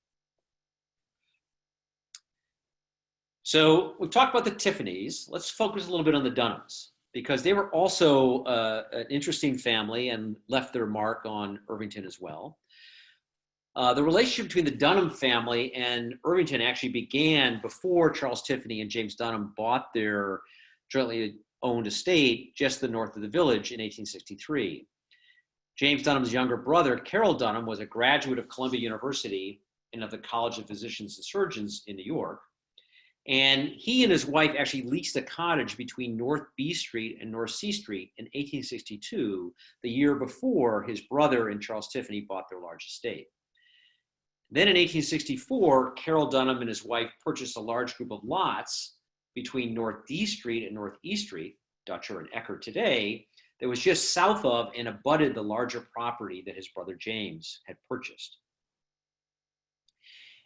So we've talked about the Tiffanys. Let's focus a little bit on the Dunhams, because they were also an interesting family and left their mark on Irvington as well. The relationship between the Dunham family and Irvington actually began before Charles Tiffany and James Dunham bought their jointly owned estate just to the north of the village in 1863. James Dunham's younger brother, Carroll Dunham, was a graduate of Columbia University and of the College of Physicians and Surgeons in New York. And he and his wife actually leased a cottage between North B Street and North C Street in 1862, the year before his brother and Charles Tiffany bought their large estate. Then in 1864, Carroll Dunham and his wife purchased a large group of lots between North D Street and North E Street, Dutcher and Eckert today, that was just south of and abutted the larger property that his brother James had purchased.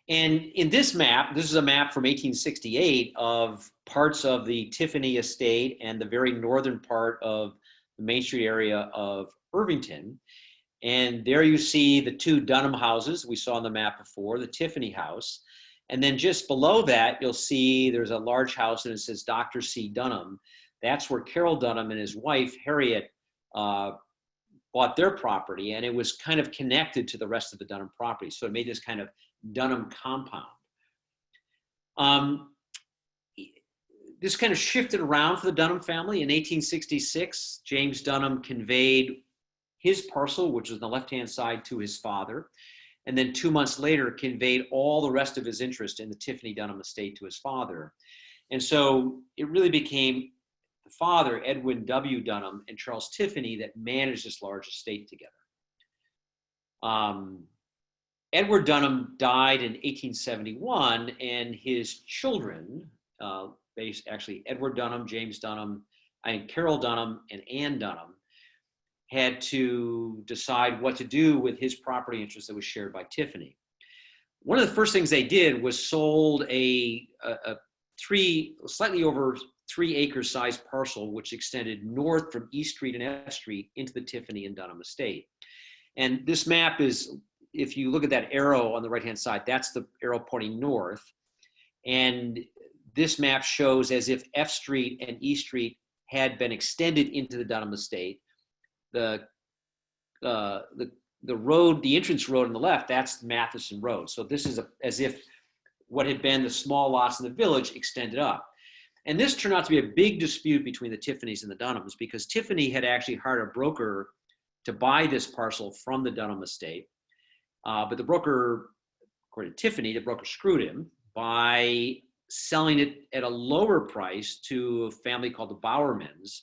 And in this map, this is a map from 1868 of parts of the Tiffany estate and the very northern part of the Main Street area of Irvington. And there you see the two Dunham houses we saw on the map before, the Tiffany house. And then just below that, you'll see there's a large house and it says Dr. C. Dunham. That's where Carroll Dunham and his wife, Harriet, bought their property, and it was kind of connected to the rest of the Dunham property. So it made this kind of Dunham compound. This kind of shifted around for the Dunham family. In 1866, James Dunham conveyed his parcel, which was on the left-hand side, to his father. And then 2 months later, conveyed all the rest of his interest in the Tiffany Dunham estate to his father. And so it really became the father, Edwin W. Dunham, and Charles Tiffany that managed this large estate together. Edward Dunham died in 1871, and his children, actually Edward Dunham, James Dunham, and Carroll Dunham, and Anne Dunham, had to decide what to do with his property interest that was shared by Tiffany. One of the first things they did was sold a slightly over 3 acre sized parcel, which extended north from East Street and F Street into the Tiffany and Dunham estate. And this map is, if you look at that arrow on the right-hand side, that's the arrow pointing north. And this map shows as if F Street and E Street had been extended into the Dunham estate. The road, the entrance road on the left, that's Matthiessen Road. So this is as if what had been the small lots in the village extended up. And this turned out to be a big dispute between the Tiffanys and the Dunhams, because Tiffany had actually hired a broker to buy this parcel from the Dunham estate. But the broker, according to Tiffany, the broker screwed him by selling it at a lower price to a family called the Bowermans.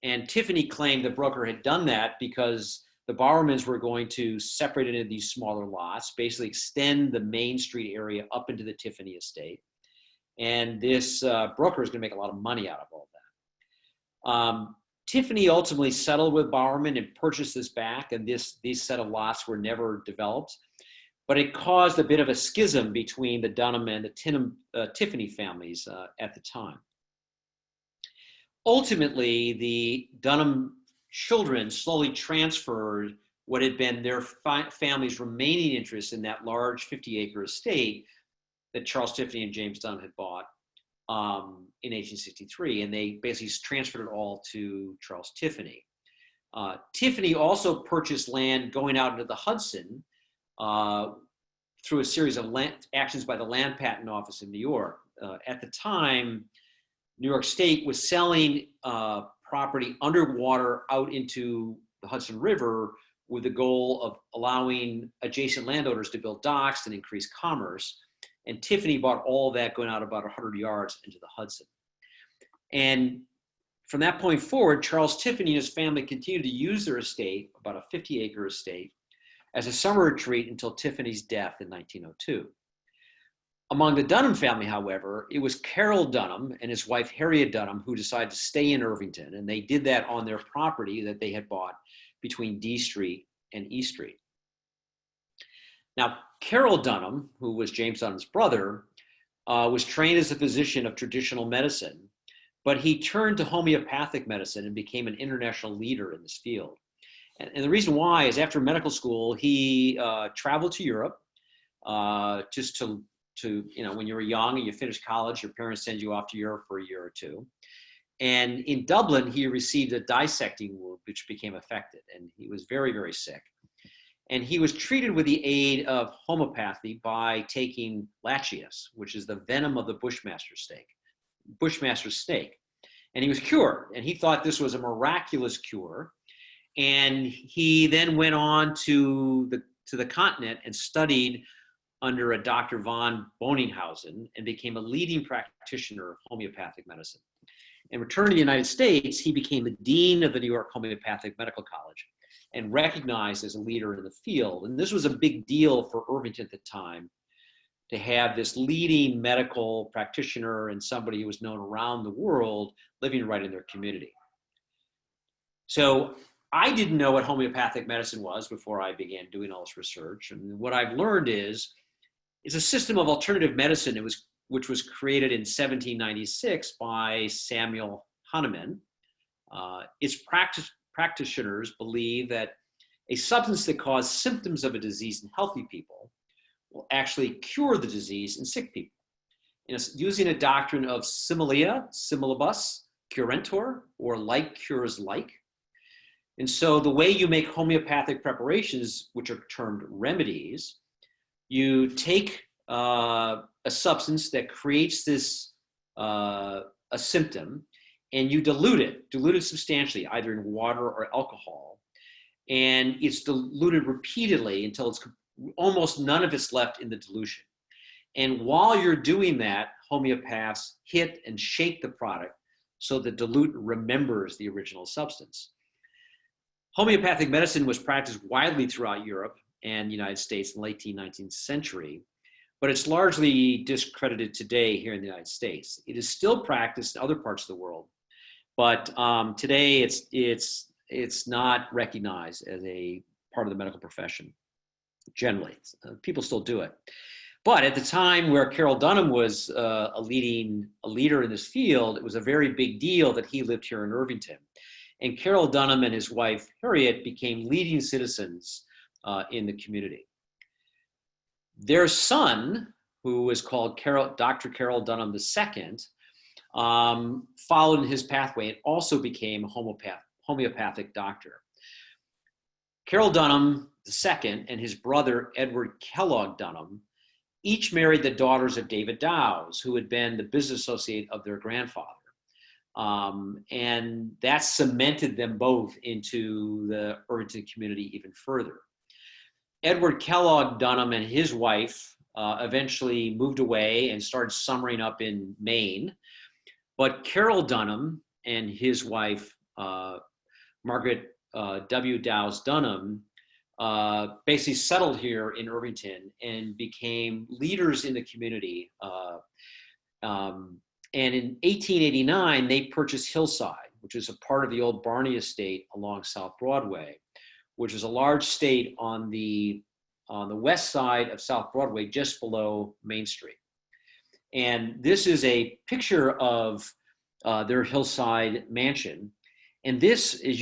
And Tiffany claimed the broker had done that because the Bowermans were going to separate it into these smaller lots, basically extend the Main Street area up into the Tiffany estate. And this broker is going to make a lot of money out of all that. Tiffany ultimately settled with Bowerman and purchased this back, and these set of lots were never developed. But it caused a bit of a schism between the Dunham and the Tiffany families at the time. Ultimately, the Dunham children slowly transferred what had been their family's remaining interest in that large 50-acre estate that Charles Tiffany and James Dunham had bought in 1863, and they basically transferred it all to Charles Tiffany. Tiffany also purchased land going out into the Hudson through a series of actions by the Land Patent Office in New York. At the time, New York State was selling property underwater out into the Hudson River with the goal of allowing adjacent landowners to build docks and increase commerce. And Tiffany bought all that going out about 100 yards into the Hudson. And from that point forward, Charles Tiffany and his family continued to use their estate, about a 50-acre estate, as a summer retreat until Tiffany's death in 1902. Among the Dunham family, however, it was Carroll Dunham and his wife Harriet Dunham who decided to stay in Irvington, and they did that on their property that they had bought between D Street and E Street. Now, Carroll Dunham, who was James Dunham's brother, was trained as a physician of traditional medicine, but he turned to homeopathic medicine and became an international leader in this field. And the reason why is after medical school, he traveled to Europe just to when you were young and you finished college, your parents send you off to Europe for a year or two. And in Dublin, he received a dissecting wound, which became affected, and he was very, very sick. And he was treated with the aid of homeopathy by taking lacheus, which is the venom of the bushmaster snake. And he was cured, and he thought this was a miraculous cure. And he then went on to the continent and studied under a Dr. von Boninghausen and became a leading practitioner of homeopathic medicine. And returned to the United States, he became the dean of the New York Homeopathic Medical College and recognized as a leader in the field. And this was a big deal for Irvington at the time, to have this leading medical practitioner and somebody who was known around the world living right in their community. So I didn't know what homeopathic medicine was before I began doing all this research. And what I've learned is a system of alternative medicine which was created in 1796 by Samuel Hahnemann. Its practitioners believe that a substance that caused symptoms of a disease in healthy people will actually cure the disease in sick people. And it's using a doctrine of similia, similibus, curentur, or like cures like. And so the way you make homeopathic preparations, which are termed remedies, you take a substance that creates this, a symptom, and you dilute it substantially, either in water or alcohol. And it's diluted repeatedly until it's almost none of it's left in the dilution. And while you're doing that, homeopaths hit and shake the product so the dilute remembers the original substance. Homeopathic medicine was practiced widely throughout Europe and the United States in the late 19th century, but it's largely discredited today here in the United States. It is still practiced in other parts of the world, but today it's not recognized as a part of the medical profession. Generally, people still do it. But at the time where Carroll Dunham was a leader in this field, it was a very big deal that he lived here in Irvington. And Carroll Dunham and his wife, Harriet, became leading citizens in the community. Their son, who was called Dr. Carroll Dunham II, followed in his pathway and also became a homeopathic doctor. Carroll Dunham II and his brother, Edward Kellogg Dunham, each married the daughters of David Dows, who had been the business associate of their grandfather. And that cemented them both into the Irvington community even further. Edward Kellogg Dunham and his wife eventually moved away and started summering up in Maine. But Carroll Dunham and his wife, Margaret W. Dows Dunham, basically settled here in Irvington and became leaders in the community. And in 1889, they purchased Hillside, which is a part of the old Barney estate along South Broadway, which is a large estate on the west side of South Broadway, just below Main Street. And this is a picture of their Hillside mansion. And this, if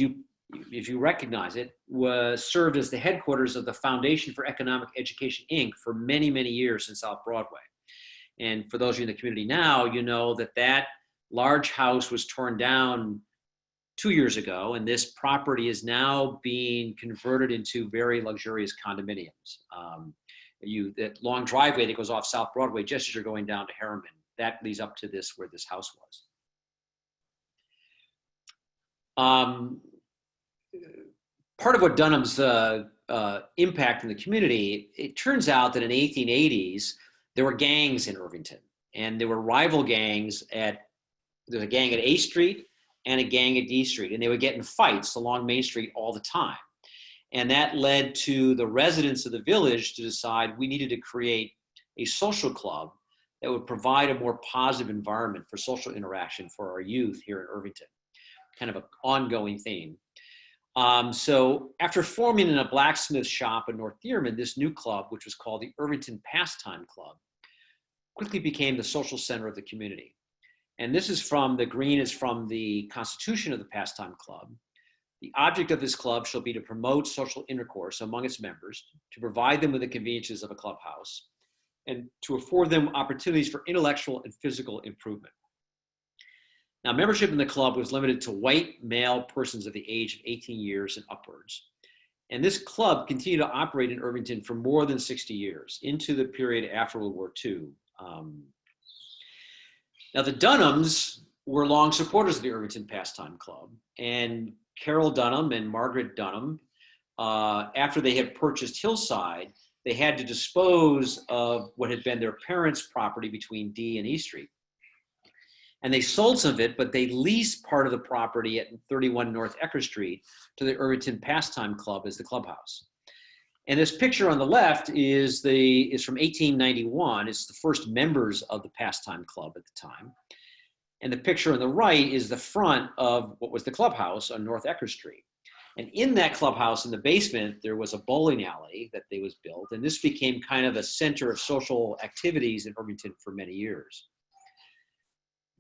you recognize it, was served as the headquarters of the Foundation for Economic Education, Inc. for many, many years in South Broadway. And for those of you in the community now, you know that that large house was torn down 2 years ago, and this property is now being converted into very luxurious condominiums. That long driveway that goes off South Broadway, just as you're going down to Harriman, that leads up to this, where this house was. Part of what Dunham's impact in the community, it turns out that in the 1880s, there were gangs in Irvington, and there were rival gangs there's a gang at A Street and a gang at D Street, and they would get in fights along Main Street all the time. And that led to the residents of the village to decide we needed to create a social club that would provide a more positive environment for social interaction for our youth here in Irvington, kind of an ongoing theme. So after forming in a blacksmith shop in North Dearman, this new club, which was called the Irvington Pastime Club, quickly became the social center of the community. And this is the green is from the Constitution of the Pastime Club. The object of this club shall be to promote social intercourse among its members, to provide them with the conveniences of a clubhouse, and to afford them opportunities for intellectual and physical improvement. Now, membership in the club was limited to white male persons of the age of 18 years and upwards. And this club continued to operate in Irvington for more than 60 years, into the period after World War II. Now, the Dunhams were long supporters of the Irvington Pastime Club, and Carroll Dunham and Margaret Dunham, after they had purchased Hillside, they had to dispose of what had been their parents' property between D and E Street. And they sold some of it, but they leased part of the property at 31 North Ecker Street to the Irvington Pastime Club as the clubhouse. And this picture on the left is from 1891. It's the first members of the Pastime Club at the time. And the picture on the right is the front of what was the clubhouse on North Ecker Street. And in that clubhouse, in the basement, there was a bowling alley that was built. And this became kind of a center of social activities in Irvington for many years.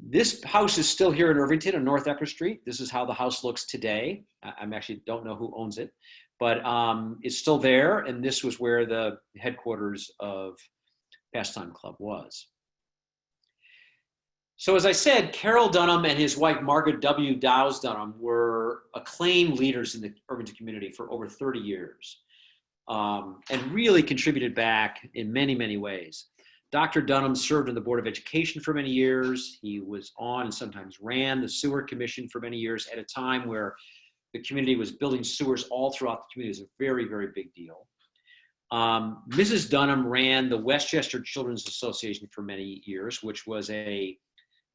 This house is still here in Irvington on North Ecker Street. This is how the house looks today. I actually don't know who owns it, but it's still there. And this was where the headquarters of Pastime Club was. So as I said, Carroll Dunham and his wife, Margaret W. Dows Dunham, were acclaimed leaders in the Irvington community for over 30 years and really contributed back in many, many ways. Dr. Dunham served on the Board of Education for many years. He was on and sometimes ran the Sewer Commission for many years at a time where the community was building sewers all throughout the community. It was a very, very big deal. Mrs. Dunham ran the Westchester Children's Association for many years, which was a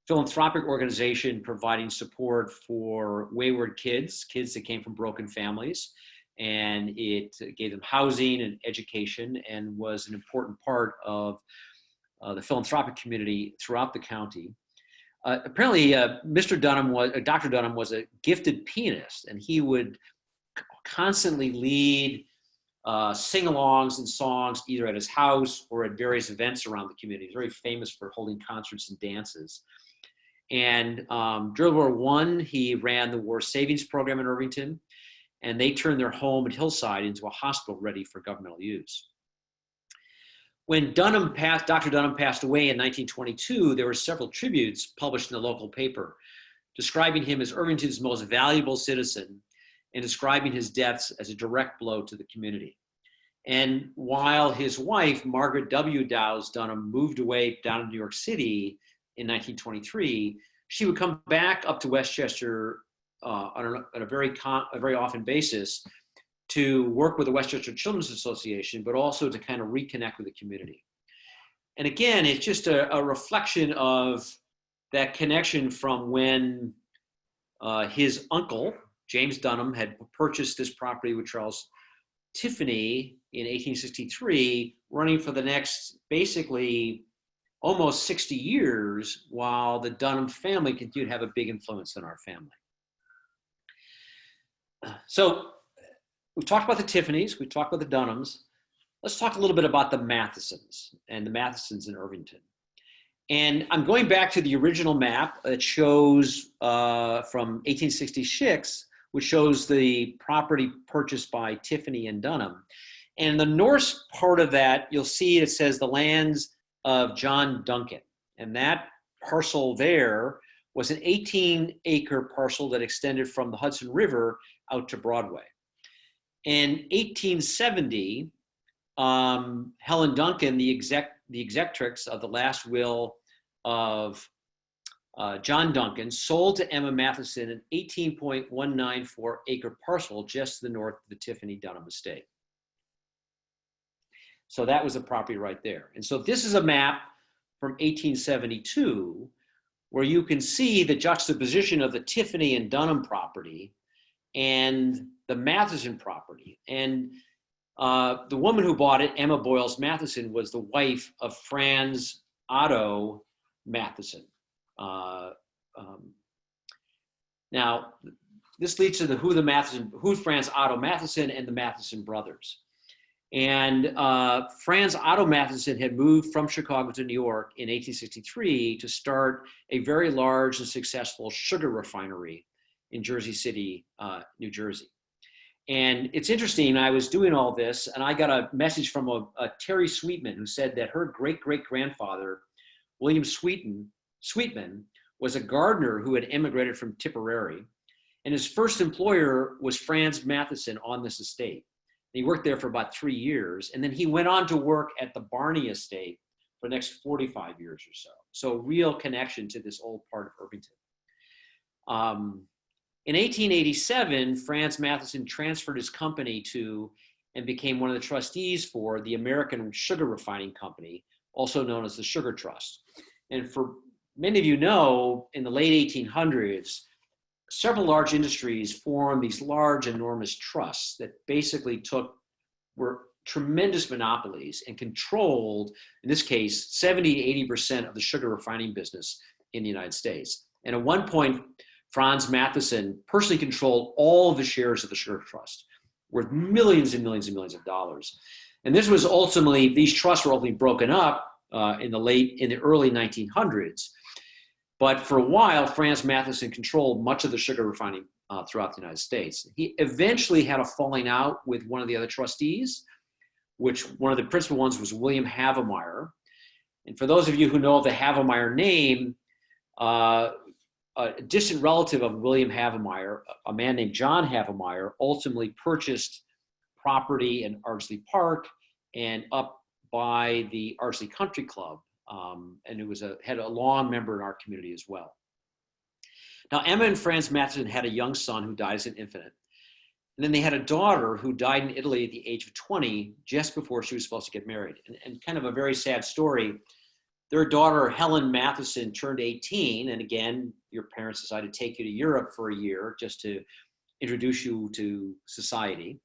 philanthropic organization providing support for wayward kids that came from broken families. And it gave them housing and education and was an important part of the philanthropic community throughout the county. Apparently, Dr. Dunham was a gifted pianist, and he would constantly lead sing-alongs and songs either at his house or at various events around the community. He's very famous for holding concerts and dances. And during World War I, he ran the War Savings Program in Irvington, and they turned their home at Hillside into a hospital ready for governmental use. When Dr. Dunham passed away in 1922, there were several tributes published in the local paper describing him as Irvington's most valuable citizen and describing his deaths as a direct blow to the community. And while his wife, Margaret W. Dows Dunham, moved away down to New York City in 1923, she would come back up to Westchester on a very often basis to work with the Westchester Children's Association, but also to kind of reconnect with the community. And again, it's just a reflection of that connection from when his uncle, James Dunham, had purchased this property with Charles Tiffany in 1863, running for the next basically almost 60 years, while the Dunham family continued to have a big influence on our family. So we've talked about the Tiffanys, we've talked about the Dunhams. Let's talk a little bit about the Matthiessen and the Mathiessens and Irvington. And I'm going back to the original map that shows from 1866, which shows the property purchased by Tiffany and Dunham. And in the north part of that, you'll see it says the lands of John Duncan. And that parcel there was an 18-acre parcel that extended from the Hudson River out to Broadway. In 1870, Helen Duncan, the executrix of the last will of John Duncan, sold to Emma Matthiessen an 18.194 acre parcel just to the north of the Tiffany Dunham estate. So that was the property right there. And so this is a map from 1872 where you can see the juxtaposition of the Tiffany and Dunham property and the Matthiessen property. And the woman who bought it, Emma Boyles Matthiessen, was the wife of Franz Otto Matthiessen. Now, this leads to who Franz Otto Matthiessen and the Matthiessen brothers. And Franz Otto Matthiessen had moved from Chicago to New York in 1863 to start a very large and successful sugar refinery in Jersey City, New Jersey. And it's interesting, I was doing all this and I got a message from a Terry Sweetman who said that her great-great-grandfather, William Sweetman, was a gardener who had immigrated from Tipperary. And his first employer was Franz Matthiessen on this estate. He worked there for about 3 years. And then he went on to work at the Barney estate for the next 45 years or so. So real connection to this old part of Irvington. In 1887, Franz Matthiessen transferred his company to and became one of the trustees for the American Sugar Refining Company, also known as the Sugar Trust. And for many of you know, in the late 1800s, several large industries formed these large, enormous trusts that basically were tremendous monopolies and controlled, in this case, 70 to 80% of the sugar refining business in the United States. And at one point, Franz Matthiessen personally controlled all of the shares of the Sugar Trust, worth millions and millions and millions of dollars. And this was ultimately, these trusts were ultimately broken up in the early 1900s. But for a while, Franz Matthiessen controlled much of the sugar refining throughout the United States. He eventually had a falling out with one of the other trustees, which one of the principal ones was William Havemeyer. And for those of you who know the Havemeyer name, a distant relative of William Havemeyer, a man named John Havemeyer, ultimately purchased property in Ardsley Park and up by the Artistry Country Club, and it was had a long member in our community as well. Now, Emma and Franz Matthiessen had a young son who died as an infant. And then they had a daughter who died in Italy at the age of 20, just before she was supposed to get married. And kind of a very sad story. Their daughter, Helen Matthiessen, turned 18. And again, your parents decided to take you to Europe for a year just to introduce you to society.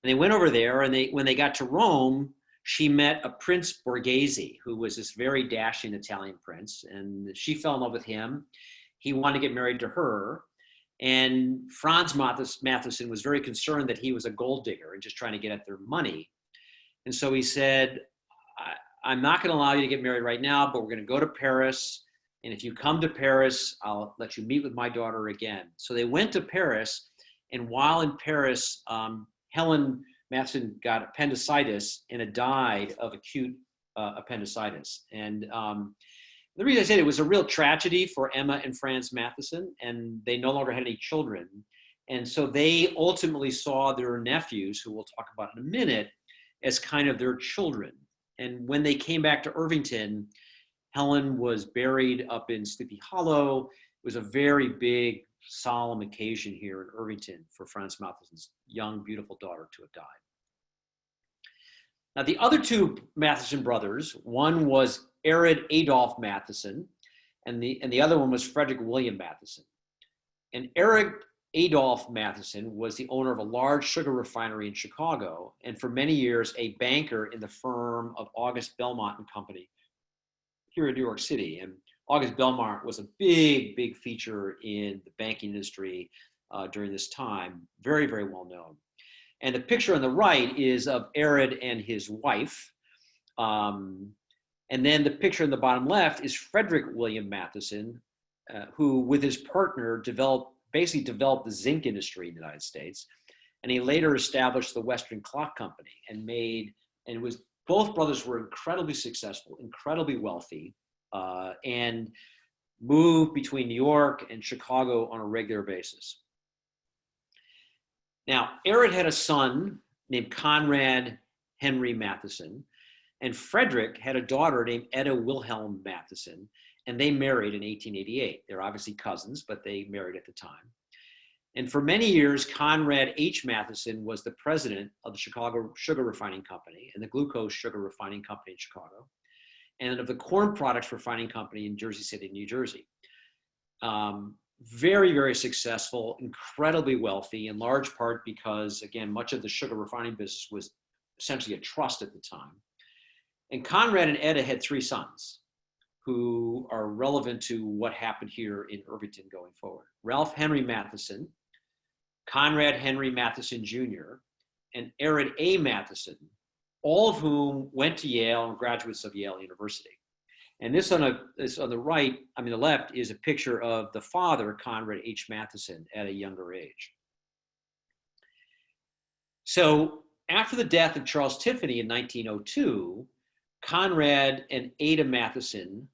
And they went over there, and when they got to Rome, she met a Prince Borghese, who was this very dashing Italian prince. And she fell in love with him. He wanted to get married to her. And Franz Matthiessen was very concerned that he was a gold digger and just trying to get at their money. And so he said, I'm not going to allow you to get married right now, but we're going to go to Paris. And if you come to Paris, I'll let you meet with my daughter again. So they went to Paris. And while in Paris, Helen Matthiessen got appendicitis and died of acute appendicitis. And the reason I said it was a real tragedy for Emma and Franz Matthiessen, and they no longer had any children. And so they ultimately saw their nephews, who we'll talk about in a minute, as kind of their children. And when they came back to Irvington, Helen was buried up in Sleepy Hollow. It was a very big, solemn occasion here in Irvington for Franz Mathiessen's young, beautiful daughter to have died. Now, the other two Matthiessen brothers, one was Arrid Adolph Matthiessen, and the other one was Frederick William Matthiessen. And Arrid Adolph Matthiessen was the owner of a large sugar refinery in Chicago, and for many years, a banker in the firm of August Belmont and Company here in New York City. And August Belmont was a big, big feature in the banking industry during this time, very, very well known. And the picture on the right is of Arrid and his wife. And then the picture in the bottom left is Frederick William Matthiessen, who with his partner basically developed the zinc industry in the United States. And he later established the Western Clock Company both brothers were incredibly successful, incredibly wealthy, and moved between New York and Chicago on a regular basis. Now, Arrid had a son named Conrad Henry Matthiessen, and Frederick had a daughter named Etta Wilhelm Matthiessen, and they married in 1888. They're obviously cousins, but they married at the time. And for many years, Conrad H. Matthiessen was the president of the Chicago Sugar Refining Company and the Glucose Sugar Refining Company in Chicago, and of the Corn Products Refining Company in Jersey City, New Jersey. Very, very successful, incredibly wealthy, in large part because, again, much of the sugar refining business was essentially a trust at the time. And Conrad and Etta had three sons who are relevant to what happened here in Irvington going forward. Ralph Henry Matthiessen, Conrad Henry Matthiessen Jr., and Arrid A. Matthiessen, all of whom went to Yale and graduates of Yale University. And this on the right, the left, is a picture of the father, Conrad H. Matthiessen, at a younger age. So after the death of Charles Tiffany in 1902, Conrad and Ada Matthiessen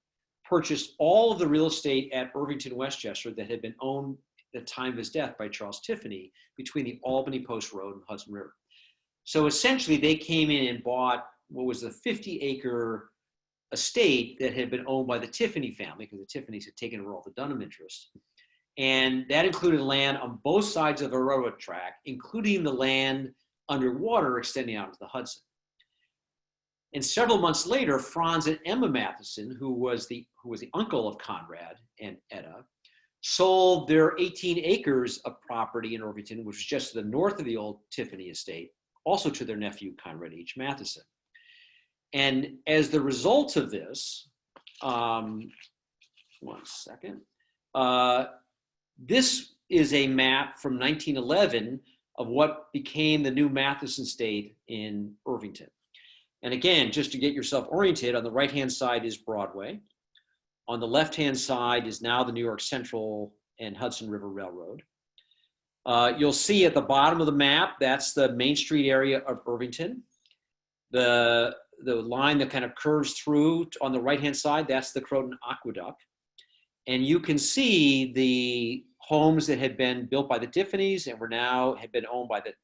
purchased all of the real estate at Irvington, Westchester that had been owned at the time of his death by Charles Tiffany between the Albany Post Road and the Hudson River. So essentially, they came in and bought what was a 50-acre estate that had been owned by the Tiffany family, because the Tiffanys had taken over all the Dunham interests. And that included land on both sides of a railroad track, including the land underwater extending out to the Hudson. And several months later, Franz and Emma Matthiessen, who was the uncle of Conrad and Etta, sold their 18 acres of property in Irvington, which was just to the north of the old Tiffany estate, also to their nephew, Conrad H. Matthiessen. And as the result of this, this is a map from 1911 of what became the new Matthiessen Estate in Irvington. And again, just to get yourself oriented, on the right-hand side is Broadway. On the left-hand side is now the New York Central and Hudson River Railroad. You'll see at the bottom of the map, that's the Main Street area of Irvington. The line that kind of curves through on the right-hand side, that's the Croton Aqueduct. And you can see the homes that had been built by the Tiffanys and had been owned by had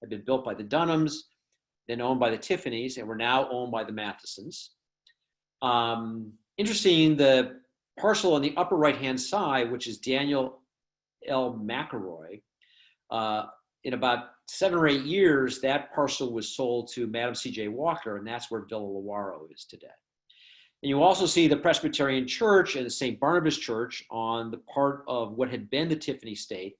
been built by the Dunhams, then owned by the Tiffanys, and were now owned by the Mathiessens. Interesting, the parcel on the upper right-hand side, which is Daniel L. McElroy, in about 7 or 8 years, that parcel was sold to Madam C.J. Walker, and that's where Villa Lawaro is today. And you also see the Presbyterian Church and the St. Barnabas Church on the part of what had been the Tiffany estate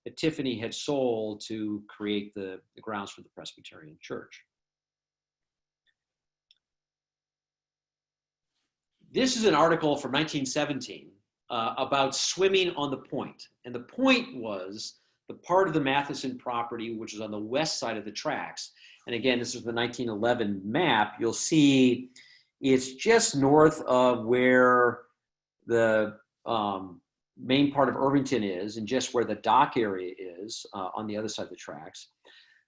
that Tiffany had sold to create the grounds for the Presbyterian Church. This is an article from 1917 about swimming on the point. And the point was the part of the Matthiessen property which is on the west side of the tracks. And again, this is the 1911 map. You'll see it's just north of where the main part of Irvington is, and just where the dock area is on the other side of the tracks.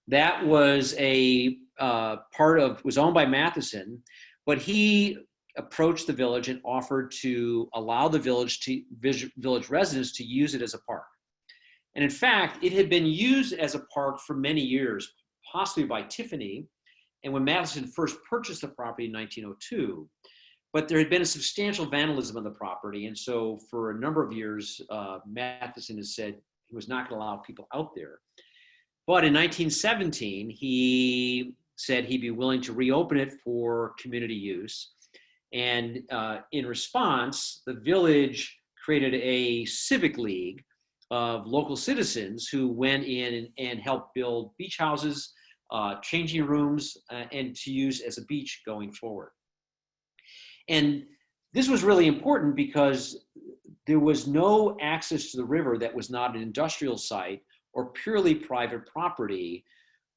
That was a was owned by Matthiessen, but he approached the village and offered to allow the village residents to use it as a park. And in fact, it had been used as a park for many years, possibly by Tiffany, and when Matthiessen first purchased the property in 1902. But there had been a substantial vandalism on the property, and so for a number of years, Matthiessen has said he was not going to allow people out there. But in 1917, he said he'd be willing to reopen it for community use. And in response, the village created a civic league of local citizens who went in and helped build beach houses, changing rooms, and to use as a beach going forward. And this was really important because there was no access to the river that was not an industrial site or purely private property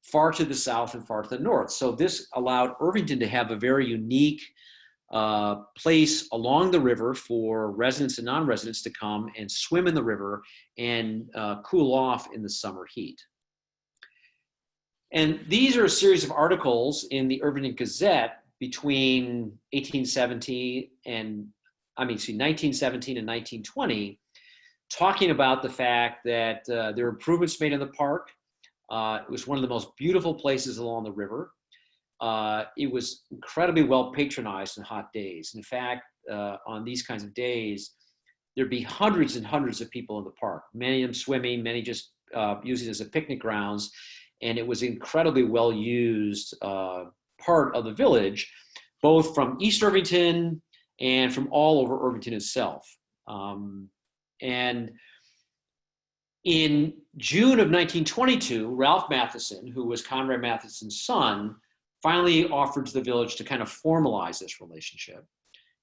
far to the south and far to the north. So this allowed Irvington to have a very unique place along the river for residents and non-residents to come and swim in the river and cool off in the summer heat. And these are a series of articles in the Irvington Gazette between 1917 and 1920, talking about the fact that there were improvements made in the park. It was one of the most beautiful places along the river. It was incredibly well patronized in hot days. In fact, on these kinds of days, there'd be hundreds and hundreds of people in the park, many of them swimming, many just using it as a picnic grounds. And it was incredibly well used part of the village, both from East Irvington and from all over Irvington itself. And in June of 1922, Ralph Matthiessen, who was Conrad Mathiessen's son, finally offered to the village to kind of formalize this relationship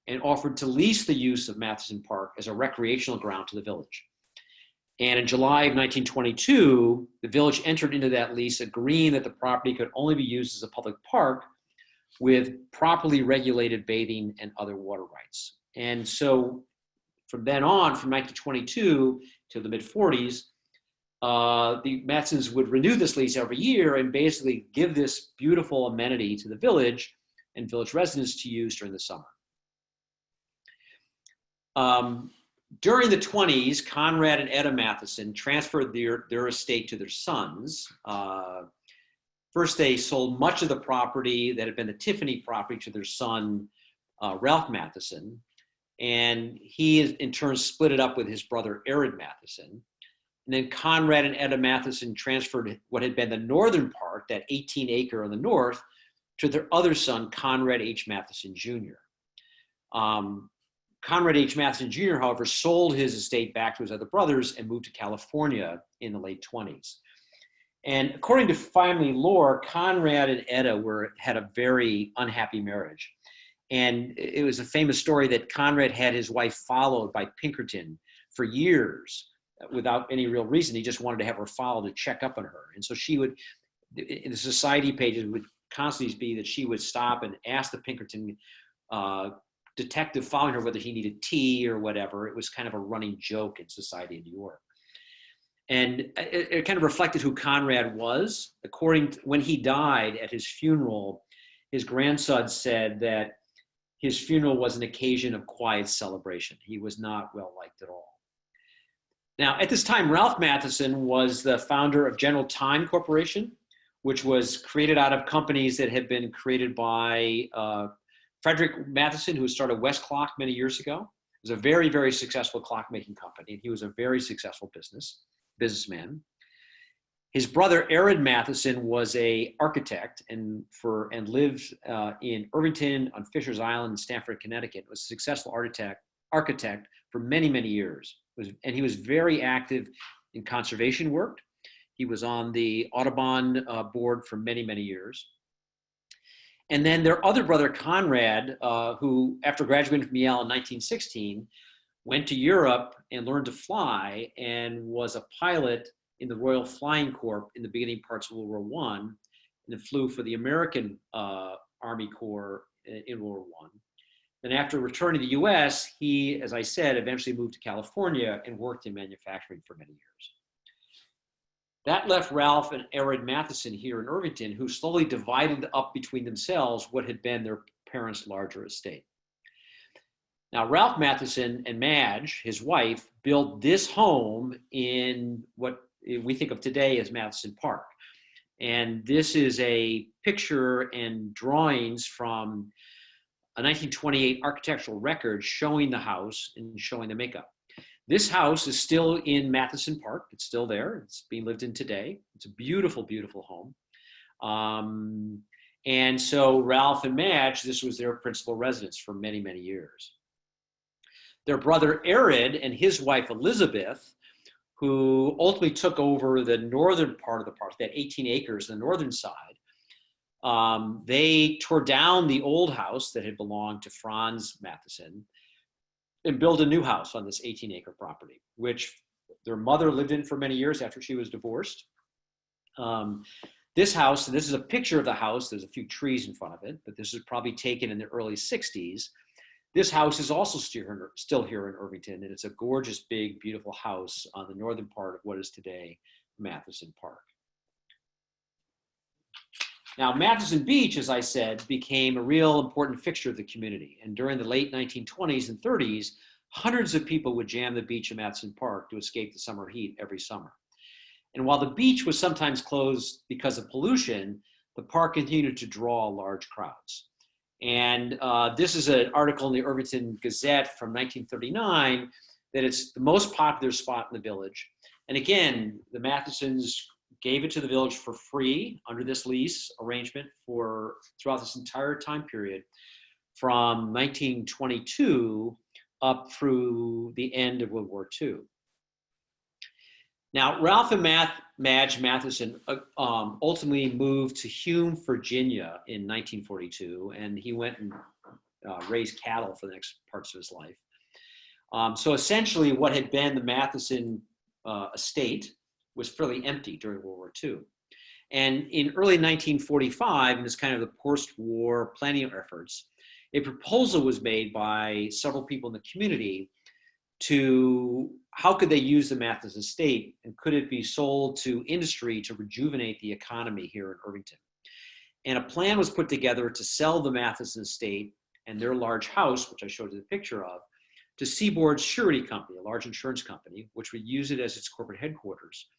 and offered to lease the use of Matthiessen Park as a recreational ground to the village. And in July of 1922, the village entered into that lease, agreeing that the property could only be used as a public park with properly regulated bathing and other water rights. And so from then on, from 1922 to the mid-40s, the Mathiessens would renew this lease every year and basically give this beautiful amenity to the village and village residents to use during the summer. During the 20s, Conrad and Etta Matthiessen transferred their estate to their sons. First, they sold much of the property that had been the Tiffany property to their son, Ralph Matthiessen, and he in turn split it up with his brother, Aaron Matthiessen. And then Conrad and Etta Matthiessen transferred what had been the northern part, that 18-acre on the north, to their other son, Conrad H. Matthiessen Jr. Conrad H. Matthiessen Jr., however, sold his estate back to his other brothers and moved to California in the late 20s. And according to family lore, Conrad and Etta had a very unhappy marriage. And it was a famous story that Conrad had his wife followed by Pinkerton for years without any real reason. He just wanted to have her followed to check up on her. And so she would, in the society pages, would constantly be that she would stop and ask the Pinkerton detective following her whether he needed tea or whatever. It was kind of a running joke in society in New York. And it kind of reflected who Conrad was. According to when he died at his funeral, his grandson said that his funeral was an occasion of quiet celebration. He was not well liked at all. Now, at this time, Ralph Matthiessen was the founder of General Time Corporation, which was created out of companies that had been created by Frederick Matthiessen, who started West Clock many years ago. It was a very, very successful clockmaking company. He was a very successful businessman. His brother, Aaron Matthiessen, was an architect and lived in Irvington on Fisher's Island in Stamford, Connecticut. Was a successful architect for many, many years. And he was very active in conservation work. He was on the Audubon board for many, many years. And then their other brother, Conrad, who after graduating from Yale in 1916, went to Europe and learned to fly and was a pilot in the Royal Flying Corps in the beginning parts of World War I, and flew for the American Army Corps in World War I. Then after returning to the US, he, as I said, eventually moved to California and worked in manufacturing for many years. That left Ralph and Erin Matthiessen here in Irvington, who slowly divided up between themselves what had been their parents' larger estate. Now, Ralph Matthiessen and Madge, his wife, built this home in what we think of today as Matthiessen Park. And this is a picture and drawings from a 1928 architectural record showing the house and showing the makeup. This house is still in Matthiessen Park. It's still there. It's being lived in today. It's a beautiful, beautiful home. And so Ralph and Madge, this was their principal residence for many, many years. Their brother Arid and his wife Elizabeth, who ultimately took over the northern part of the park, that 18 acres, the northern side, they tore down the old house that had belonged to Franz Matthiessen and built a new house on this 18-acre property, which their mother lived in for many years after she was divorced. This house, and this is a picture of the house, there's a few trees in front of it, but this is probably taken in the early 60s. This house is also still here in Irvington, and it's a gorgeous, big, beautiful house on the northern part of what is today Matthiessen Park. Now, Matthiessen Beach, as I said, became a real important fixture of the community. And during the late 1920s and 30s, hundreds of people would jam the beach in Matthiessen Park to escape the summer heat every summer. And while the beach was sometimes closed because of pollution, the park continued to draw large crowds. And this is an article in the Irvington Gazette from 1939 that it's the most popular spot in the village. And again, the Mathiessens gave it to the village for free under this lease arrangement throughout this entire time period from 1922 up through the end of World War II. Now, Ralph and Madge Matthiessen ultimately moved to Hume, Virginia in 1942, and he went and raised cattle for the next parts of his life. So essentially what had been the Matthiessen estate was fairly empty during World War II. And in early 1945, in this kind of the post-war planning efforts, a proposal was made by several people in the community to how could they use the Matthiessen estate and could it be sold to industry to rejuvenate the economy here in Irvington. And a plan was put together to sell the Matthiessen estate and their large house, which I showed you the picture of, to Seaboard Surety Company, a large insurance company, which would use it as its corporate headquarters.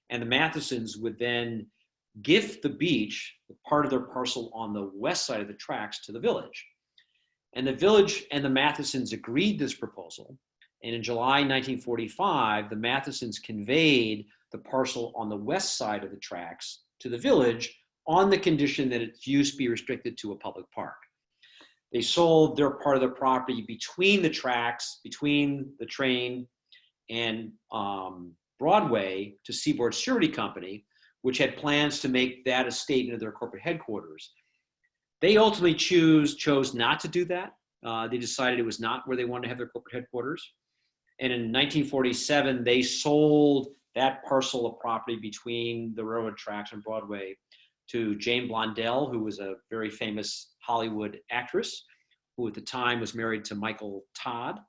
And the Mathiessens would then gift the beach, part of their parcel on the west side of the tracks, to the village. And the village and the Mathiessens agreed this proposal. And in July 1945, the Mathiessens conveyed the parcel on the west side of the tracks to the village on the condition that its use be restricted to a public park. They sold their part of the property between the tracks, between the train and Broadway to Seaboard Surety Company, which had plans to make that estate into their corporate headquarters. They ultimately chose not to do that. They decided it was not where they wanted to have their corporate headquarters. And in 1947, they sold that parcel of property between the railroad tracks and Broadway to Jane Blondell, who was a very famous Hollywood actress, who at the time was married to Michael Todd.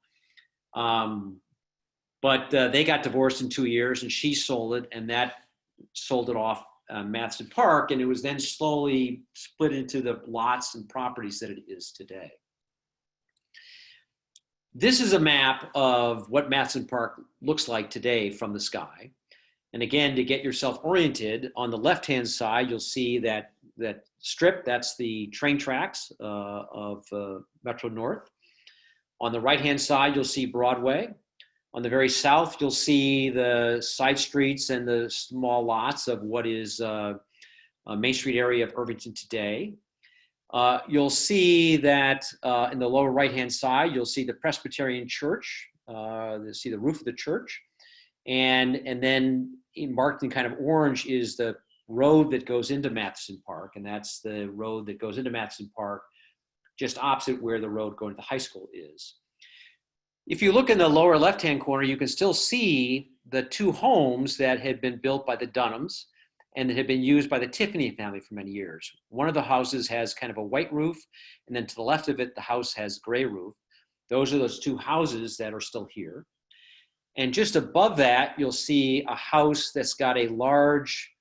But they got divorced in 2 years, and she sold it, and that sold it off Matthiessen Park, and it was then slowly split into the lots and properties that it is today. This is a map of what Matthiessen Park looks like today from the sky. And again, to get yourself oriented, on the left-hand side, you'll see that strip, that's the train tracks of Metro North. On the right-hand side, you'll see Broadway. On the very south, you'll see the side streets and the small lots of what is a Main Street area of Irvington today. You'll see that in the lower right-hand side, you'll see the Presbyterian church. You'll see the roof of the church. And then marked in kind of orange is the road that goes into Matthiessen Park. And that's the road that goes into Matthiessen Park, just opposite where the road going to the high school is. If you look in the lower left-hand corner, you can still see the two homes that had been built by the Dunhams and that had been used by the Tiffany family for many years. One of the houses has kind of a white roof, and then to the left of it, the house has gray roof. Those are those two houses that are still here. And just above that, you'll see a house that's got a large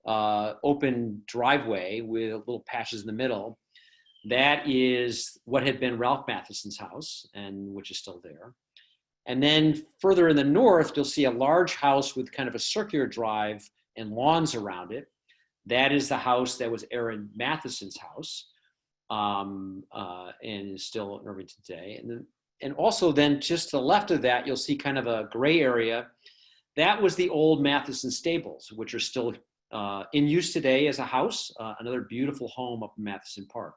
open driveway with little patches in the middle. That is what had been Ralph Mathiessen's house, and which is still there. And then further in the north, you'll see a large house with kind of a circular drive and lawns around it. That is the house that was Aaron Mathiessen's house, and is still in Irvington today. And also then just to the left of that, you'll see kind of a gray area. That was the old Matthiessen stables, which are still in use today as a house, another beautiful home up in Matthiessen Park.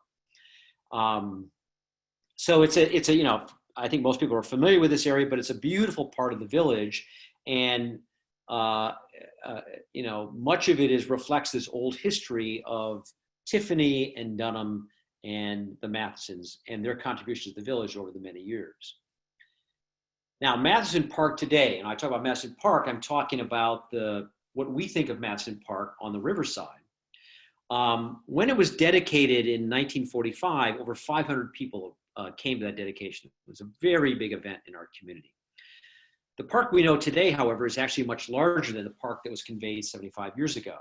So it's a, you know, I think most people are familiar with this area, but it's a beautiful part of the village. And, you know, much of it reflects this old history of Tiffany and Dunham and the Mathiessens and their contributions to the village over the many years. Now, Matthiessen Park today, and I talk about Matthiessen Park, I'm talking about what we think of Matthiessen Park on the riverside. When it was dedicated in 1945, over 500 people came to that dedication. It was a very big event in our community. The park we know today, however, is actually much larger than the park that was conveyed 75 years ago.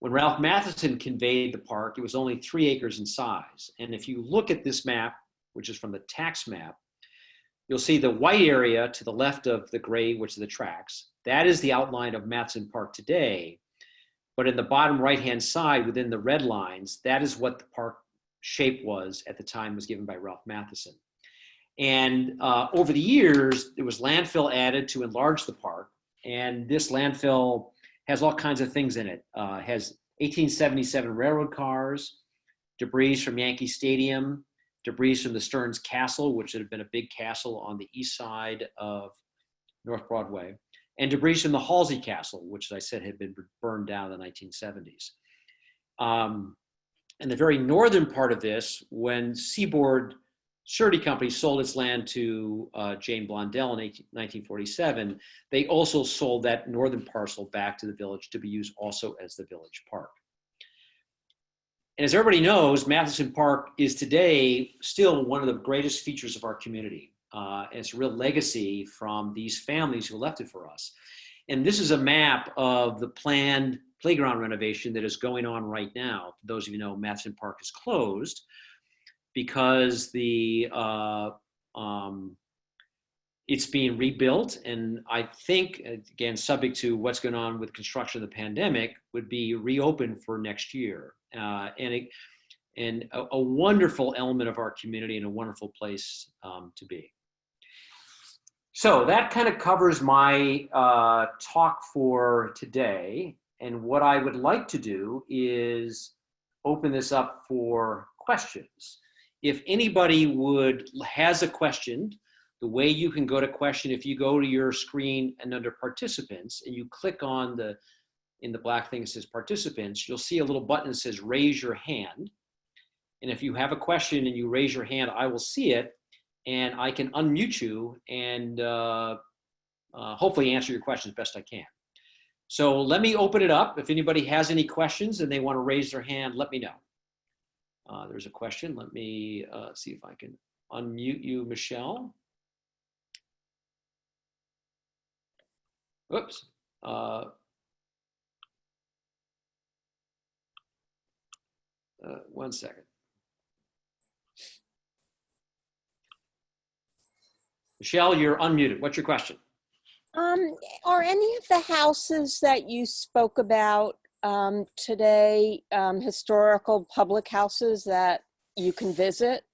When Ralph Mattiessen conveyed the park, it was only 3 acres in size. And if you look at this map, which is from the tax map, you'll see the white area to the left of the gray, which are the tracks. That is the outline of Matthiessen Park today. But in the bottom right-hand side, within the red lines, that is what the park shape was at the time was given by Ralph Mattiessen. And over the years, there was landfill added to enlarge the park. And this landfill has all kinds of things in it. Has 1877 railroad cars, debris from Yankee Stadium, debris from the Stearns Castle, which had been a big castle on the east side of North Broadway, and debris from the Halsey Castle, which, as I said, had been burned down in the 1970s. In the very northern part of this, when Seaboard Surety Company sold its land to Jane Blondell in 1947, they also sold that northern parcel back to the village to be used also as the village park. And as everybody knows, Matthiessen Park is today still one of the greatest features of our community. And it's a real legacy from these families who left it for us. And this is a map of the planned playground renovation that is going on right now. For those of you who know, Matthiessen Park is closed because it's being rebuilt. And I think, again, subject to what's going on with construction of the pandemic, would be reopened for next year. And a wonderful element of our community and a wonderful place to be. So that kind of covers my talk for today. And what I would like to do is open this up for questions. If anybody has a question, the way you can go to question, if you go to your screen and under participants and you click on in the black thing that says participants, you'll see a little button that says raise your hand. And if you have a question and you raise your hand, I will see it and I can unmute you and hopefully answer your questions best I can. So let me open it up. If anybody has any questions and they want to raise their hand, let me know. There's a question. Let me see if I can unmute you, Michelle. Oops. 1 second. Michelle, you're unmuted. What's your question? Um, are any of the houses that you spoke about today historical public houses that you can visit?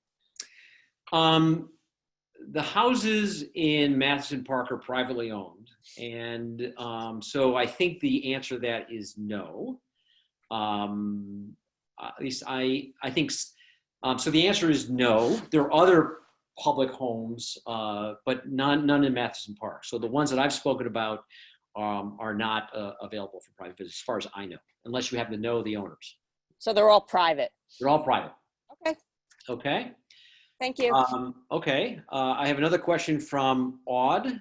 The houses in Matthiessen Park are privately owned, and so I think the answer to that is no. At least I think so. The answer is no. There are other public homes, but none in Matthiessen Park. So the ones that I've spoken about are not available for private visits, as far as I know, unless you happen to know the owners. So they're all private. They're all private. Okay. Okay. Thank you. Okay. I have another question from Aud.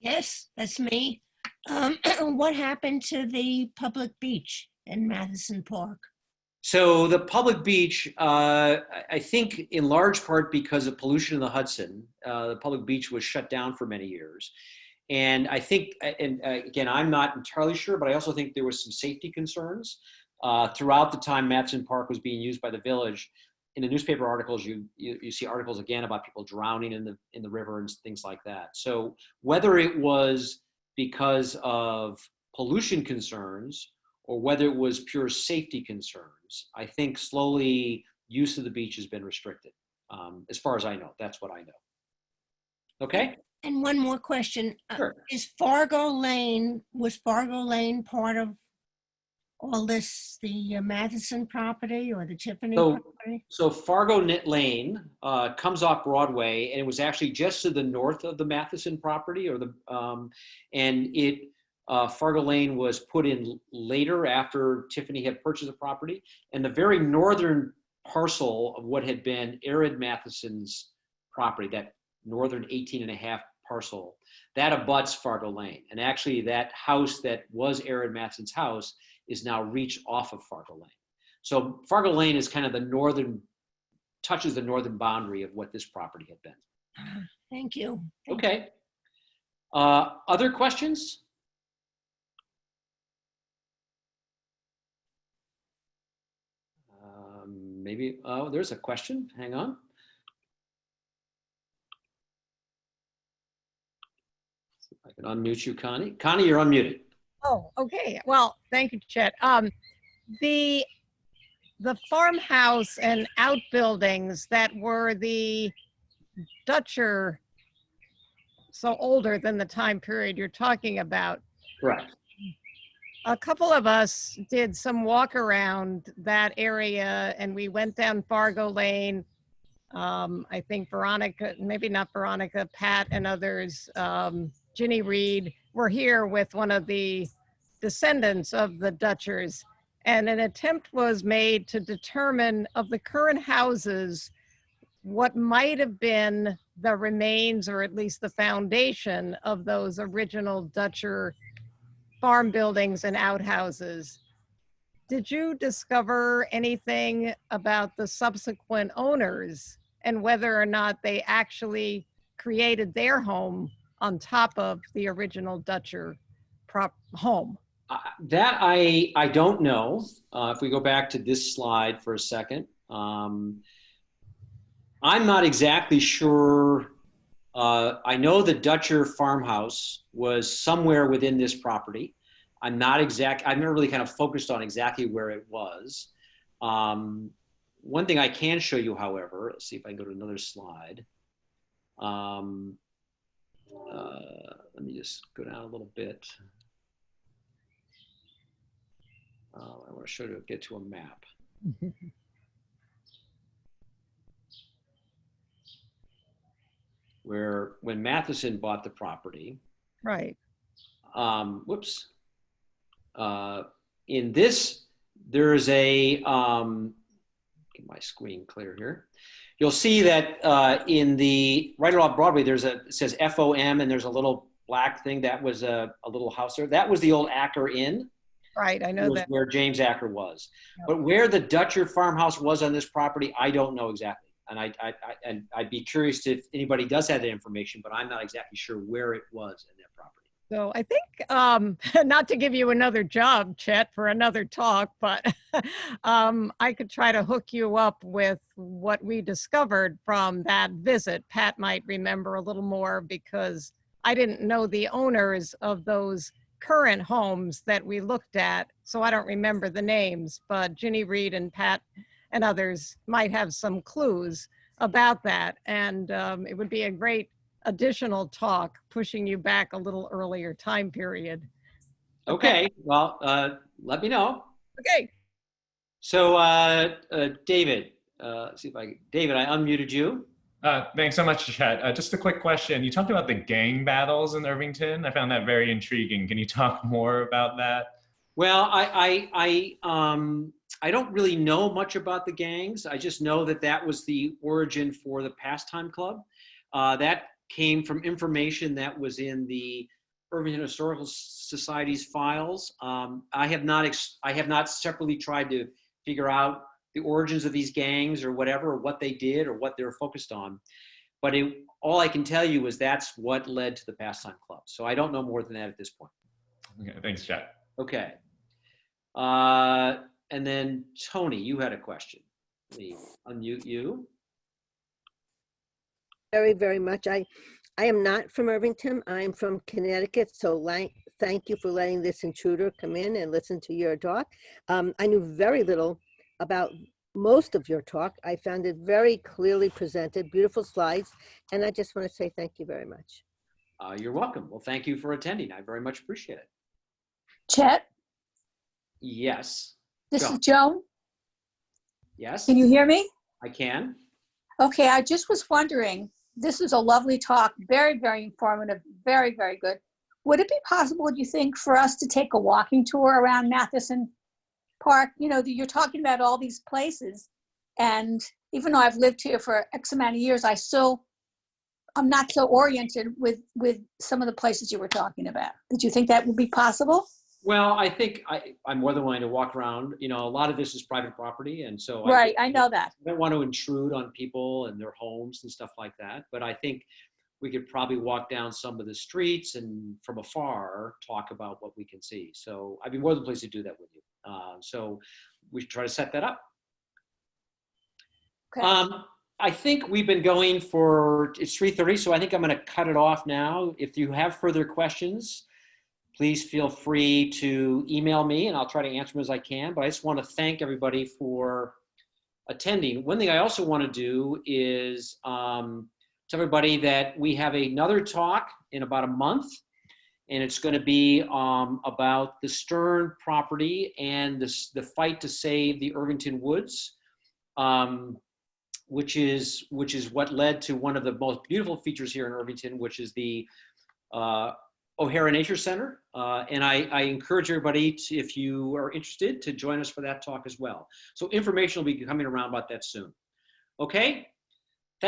Yes, that's me. What happened to the public beach in Matthiessen Park? So the public beach, I think in large part because of pollution in the Hudson, the public beach was shut down for many years. And I think, and again, I'm not entirely sure, but I also think there was some safety concerns. Throughout the time Matthiessen Park was being used by the village, in the newspaper articles, you see articles again about people drowning in the river and things like that. So whether it was because of pollution concerns or whether it was pure safety concerns, I think slowly use of the beach has been restricted. As far as I know, that's what I know. Okay. And one more question. Sure. Was Fargo Lane part of all this, the Matthiessen property or the Tiffany property? So Fargo Lane comes off Broadway, and it was actually just to the north of the Matthiessen property, or Fargo Lane was put in later after Tiffany had purchased the property, and the very northern parcel of what had been Arid Mathiessen's property, that northern 18.5 parcel, that abuts Fargo Lane. And actually that house that was Arid Mathiessen's house is now reached off of Fargo Lane. So Fargo Lane is kind of touches the northern boundary of what this property had been. Thank you. Okay. Other questions? Maybe, oh, there's a question. Hang on. See if I can unmute you, Connie. Connie, you're unmuted. Oh, okay. Well, thank you, Chet. The farmhouse and outbuildings that were the Dutcher, so older than the time period you're talking about. Correct. A couple of us did some walk around that area, and we went down Fargo Lane. I think Veronica, maybe not Veronica, Pat and others, Ginny Reed were here with one of the descendants of the Dutchers, and an attempt was made to determine of the current houses what might have been the remains, or at least the foundation, of those original Dutcher farm buildings and outhouses. Did you discover anything about the subsequent owners and whether or not they actually created their home on top of the original Dutcher home? That I don't know. If we go back to this slide for a second, I'm not exactly sure. I know the Dutcher farmhouse was somewhere within this property. I've never really kind of focused on exactly where it was. One thing I can show you, however, let's see if I can go to another slide. Let me just go down a little bit. I want to show you, get to a map. Where when Matthiessen bought the property, right? In this, there's a get my screen clear here. You'll see that in the right along Broadway, it says FOM, and there's a little black thing that was a little house there. That was the old Acker Inn. Right, I know that. Where James Acker was. Yep. But where the Dutcher farmhouse was on this property, I don't know exactly. And I'd be curious if anybody does have that information, but I'm not exactly sure where it was in that property. So I think, not to give you another job, Chet, for another talk, but I could try to hook you up with what we discovered from that visit. Pat might remember a little more because I didn't know the owners of those current homes that we looked at, so I don't remember the names, but Ginny Reed and Pat and others might have some clues about that. And it would be a great additional talk, pushing you back a little earlier time period. Okay, well, let me know. Okay. So David, David, I unmuted you. Thanks so much, Chet. Just a quick question. You talked about the gang battles in Irvington. I found that very intriguing. Can you talk more about that? Well, I don't really know much about the gangs. I just know that that was the origin for the Pastime Club. That came from information that was in the Irvington Historical Society's files. I have not separately tried to figure out the origins of these gangs or whatever, or what they did or what they were focused on. But all I can tell you is that's what led to the Pastime Club. So I don't know more than that at this point. Okay, thanks, Chet. Okay. And then Tony, you had a question. Let me unmute you. Very, very much. I am not from Irvington. I'm from Connecticut. So thank you for letting this intruder come in and listen to your talk. I knew very little about most of your talk. I found it very clearly presented, beautiful slides, and I just want to say thank you very much. You're welcome. Well, thank you for attending. I very much appreciate it. Chet, Yes. this Go. is Joan. Yes, Can you hear me? I can. Okay, I just was wondering, this was a lovely talk, very, very informative, very, very good. Would it be possible, do you think, for us to take a walking tour around Matthiessen Park? You know, you're talking about all these places, and even though I've lived here for X amount of years, I'm not so oriented with some of the places you were talking about. Did you think that would be possible? Well, I think I'm more than willing to walk around. You know, a lot of this is private property, and so Right, I know that. I don't want to intrude on people and their homes and stuff like that. But I think we could probably walk down some of the streets and from afar talk about what we can see. So I'd be more than pleased to do that with you. So we should try to set that up. Okay. I think we've been going it's 3:30, so I think I'm going to cut it off now. If you have further questions, please feel free to email me and I'll try to answer them as I can. But I just want to thank everybody for attending. One thing I also want to do is tell everybody that we have another talk in about a month, and it's going to be about the Stern property and the fight to save the Irvington Woods, which is what led to one of the most beautiful features here in Irvington, which is the O'Hara Nature Center. And I encourage everybody, if you are interested, to join us for that talk as well. So information will be coming around about that soon. Okay,